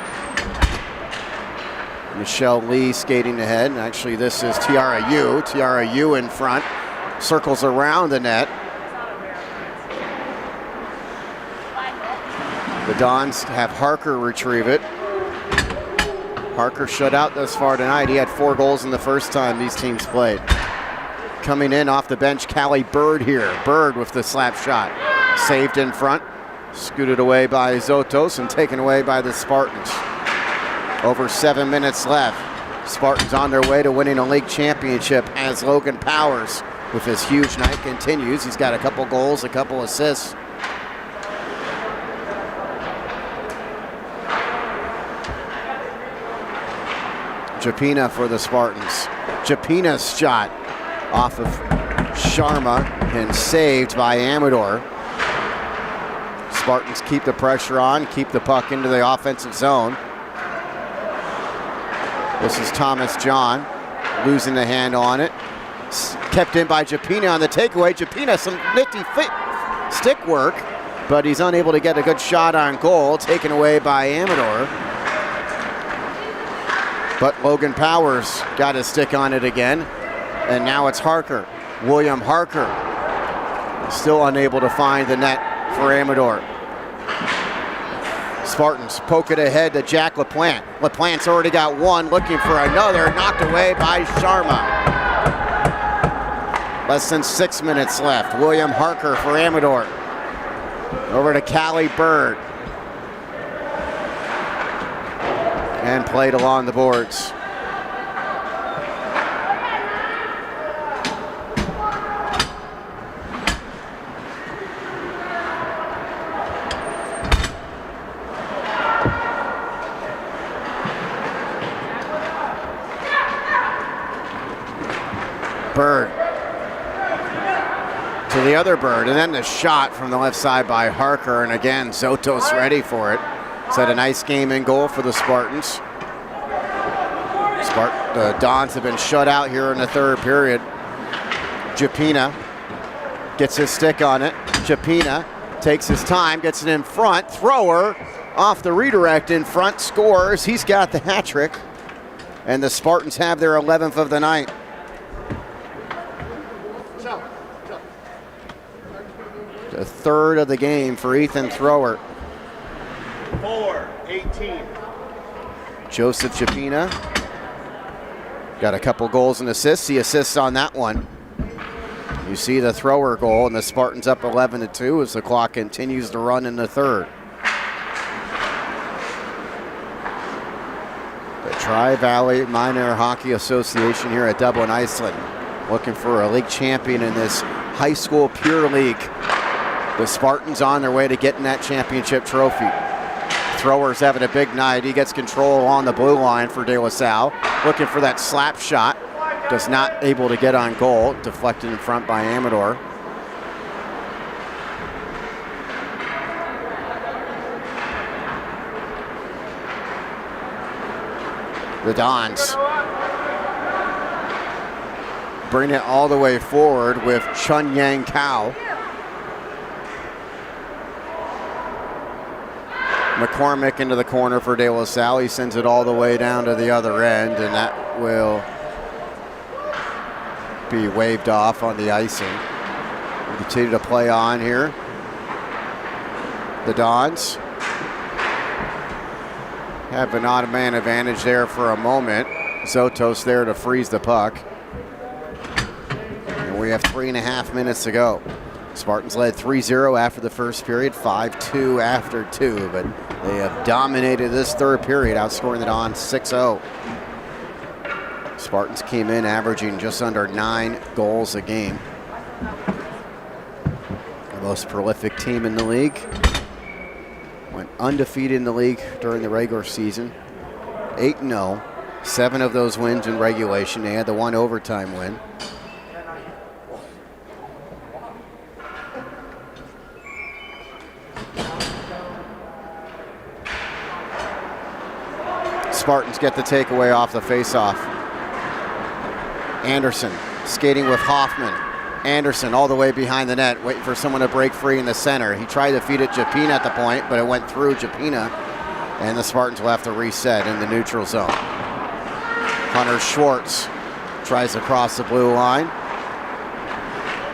Michelle Lee skating ahead. And actually, this is Tiara Yu. Tiara Yu in front. Circles around the net. The Dons have Harker retrieve it. Harker shut out thus far tonight. He had 4 goals in the first time these teams played. Coming in off the bench, Callie Bird here. Bird with the slap shot. Saved in front. Scooted away by Zotos and taken away by the Spartans. Over 7 minutes left. Spartans on their way to winning a league championship as Logan Powers, with his huge night, continues. He's got a couple goals, a couple assists. Japina for the Spartans. Japina's shot off of Sharma and saved by Amador. Spartans keep the pressure on, keep the puck into the offensive zone. This is Thomas John losing the hand on it. Kept in by Japina on the takeaway. Japina, some nifty stick work, but he's unable to get a good shot on goal. Taken away by Amador. But Logan Powers got his stick on it again. And now it's Harker. William Harker still unable to find the net for Amador. Spartans poke it ahead to Jack LaPlante. LaPlante's already got one, looking for another, knocked away by Sharma. Less than 6 minutes left. William Harker for Amador. Over to Callie Bird. And played along the boards. Bird to the other Bird, and then the shot from the left side by Harker, and again Zotos ready for it. It's had a nice game in goal for the Spartans. The Dons have been shut out here in the third period. Japina gets his stick on it. Japina takes his time, gets it in front. Thrower off the redirect in front, scores. He's got the hat trick, and the Spartans have their 11th of the night. The third of the game for Ethan Thrower. 4-18. Joseph Japina got a couple goals and assists. He assists on that one. You see the Thrower goal, and the Spartans up 11-2 as the clock continues to run in the third. The Tri-Valley Minor Hockey Association here at Dublin, Iceland, looking for a league champion in this high school pure league. The Spartans on their way to getting that championship trophy. Thrower's having a big night. He gets control on the blue line for De La Salle. Looking for that slap shot. Does not able to get on goal. Deflected in front by Amador. The Dons bring it all the way forward with Chun Yang Kao. McCormick into the corner for De La Salle. He sends it all the way down to the other end, and that will be waved off on the icing. We continue to play on here. The Dons have an odd man advantage there for a moment. Zotos there to freeze the puck. And we have 3.5 minutes to go. Spartans led 3-0 after the first period, 5-2 after 2, but they have dominated this third period, outscoring the Dons 6-0. Spartans came in averaging just under 9 goals a game. The most prolific team in the league. Went undefeated in the league during the regular season, 8-0. 7 of those wins in regulation. They had the 1 overtime win. Spartans get the takeaway off the faceoff. Anderson skating with Hoffman. Anderson all the way behind the net, waiting for someone to break free in the center. He tried to feed it Japina at the point, but it went through Japina, and the Spartans will have to reset in the neutral zone. Hunter Schwartz tries to cross the blue line.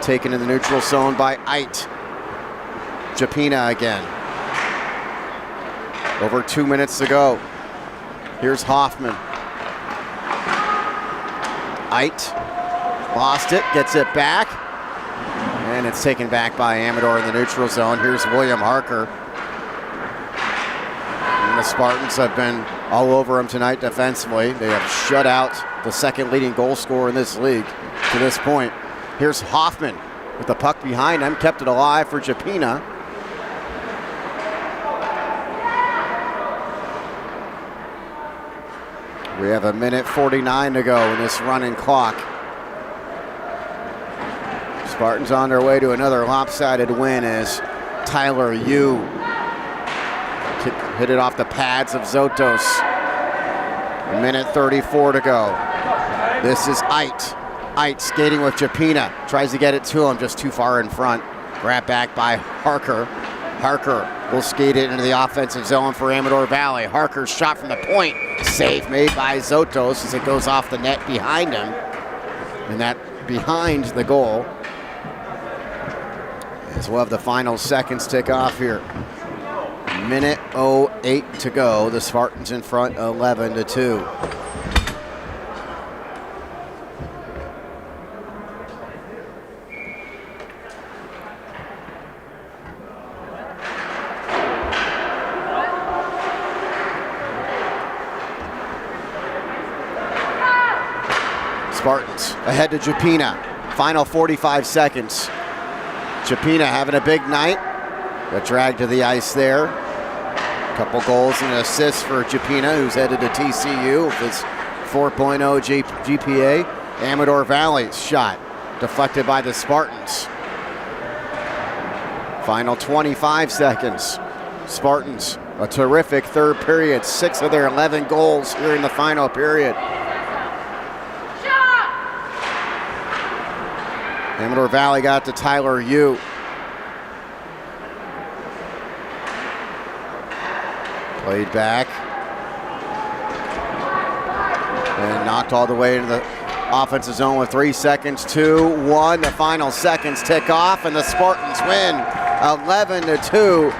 Taken in the neutral zone by Eit. Japina again. Over 2 minutes to go. Here's Hoffman. Eit lost it, gets it back, and it's taken back by Amador in the neutral zone. Here's William Harker. And the Spartans have been all over him tonight defensively. They have shut out the second leading goal scorer in this league to this point. Here's Hoffman with the puck behind him, kept it alive for Japina. We have 1:49 to go in this running clock. Spartans on their way to another lopsided win as Tyler Yu hit it off the pads of Zotos. 1:34 to go. This is Eit. Eit skating with Japina. Tries to get it to him, just too far in front. Grabbed back by Harker. Harker will skate it into the offensive zone for Amador Valley. Harker's shot from the point. Save made by Zotos as it goes off the net behind him. And that behind the goal. As we'll have the final seconds tick off here. 1:08 to go. The Spartans in front 11-2. Spartans ahead to Japina. Final 45 seconds. Japina having a big night. Got dragged to the ice there. A couple goals and assists for Japina, who's headed to TCU with his 4.0 GPA. Amador Valley's shot deflected by the Spartans. Final 25 seconds. Spartans, a terrific third period. 6 of their 11 goals here in the final period. Amador Valley got to Tyler Yu. Played back. And knocked all the way into the offensive zone with 3 seconds. 2-1. The final seconds tick off, and the Spartans win 11-2.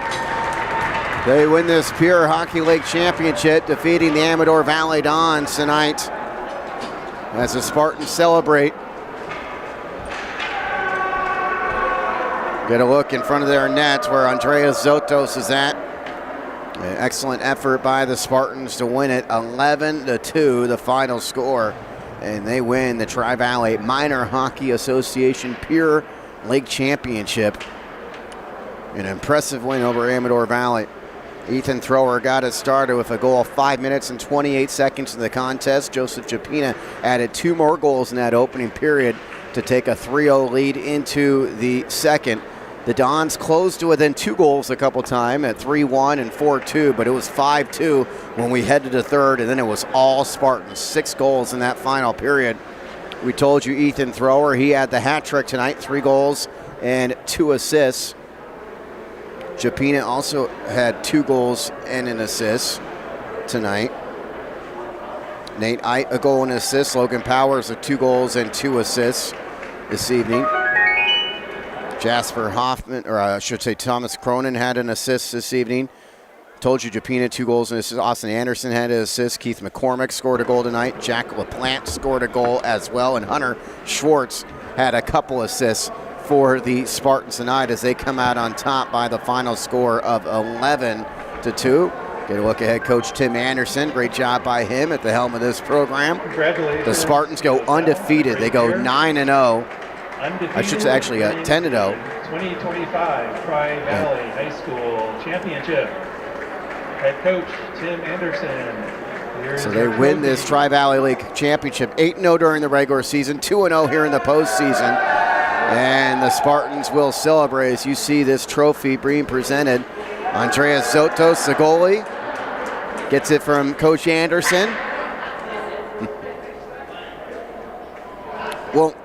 They win this Pure Hockey League Championship, defeating the Amador Valley Dons tonight as the Spartans celebrate. Get a look in front of their nets where Andreas Zotos is at. An excellent effort by the Spartans to win it 11-2, the final score. And they win the Tri-Valley Minor Hockey Association Pure League Championship. An impressive win over Amador Valley. Ethan Thrower got it started with a goal 5 minutes and 28 seconds in the contest. Joseph Japina added 2 more goals in that opening period to take a 3-0 lead into the second. The Dons closed to within 2 goals a couple times at 3-1 and 4-2, but it was 5-2 when we headed to third, and then it was all Spartans. 6 goals in that final period. We told you Ethan Thrower, he had the hat trick tonight, 3 goals and 2 assists. Japina also had 2 goals and an assist tonight. Nate Eit, a goal and assist. Logan Powers with 2 goals and 2 assists this evening. Jasper Hoffman, or I should say Thomas Cronin, had an assist this evening. Told you Japina 2 goals and assists. Austin Anderson had an assist. Keith McCormick scored a goal tonight. Jack LaPlante scored a goal as well. And Hunter Schwartz had a couple assists for the Spartans tonight as they come out on top by the final score of 11-2. Get a look at head coach Tim Anderson. Great job by him at the helm of this program. Congratulations. The Spartans go undefeated. They go 9-0. I should say actually 10-0. 2025 Tri-Valley High School Championship. Head coach Tim Anderson. Your So they win this Tri-Valley League Championship 8-0 during the regular season, 2-0 here in the postseason. And the Spartans will celebrate as you see this trophy being presented. Andreas Zotos, the goalie, gets it from Coach Anderson. Won't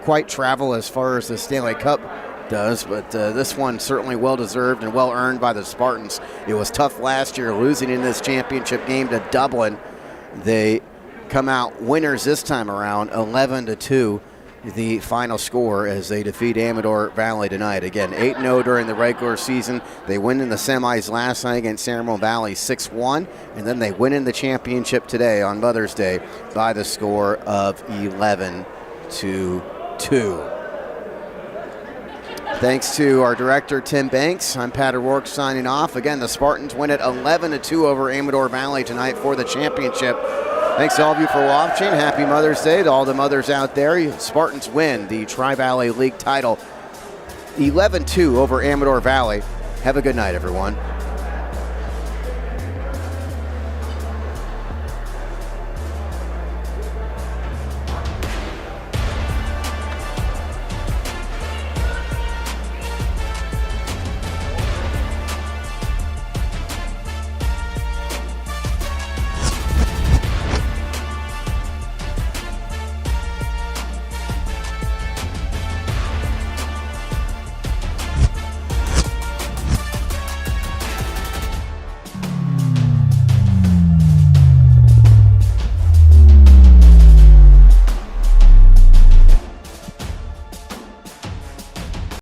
quite travel as far as the Stanley Cup does, but this one certainly well-deserved and well-earned by the Spartans. It was tough last year losing in this championship game to Dublin. They come out winners this time around, 11-2, the final score as they defeat Amador Valley tonight. Again, 8-0 during the regular season. They win in the semis last night against San Ramon Valley 6-1, and then they win in the championship today on Mother's Day by the score of 11-2. Thanks to our director, Tim Banks. I'm Pat O'Rourke signing off. Again, the Spartans win it 11-2 over Amador Valley tonight for the championship. Thanks to all of you for watching. Happy Mother's Day to all the mothers out there. Spartans win the Tri-Valley League title 11-2 over Amador Valley. Have a good night, everyone.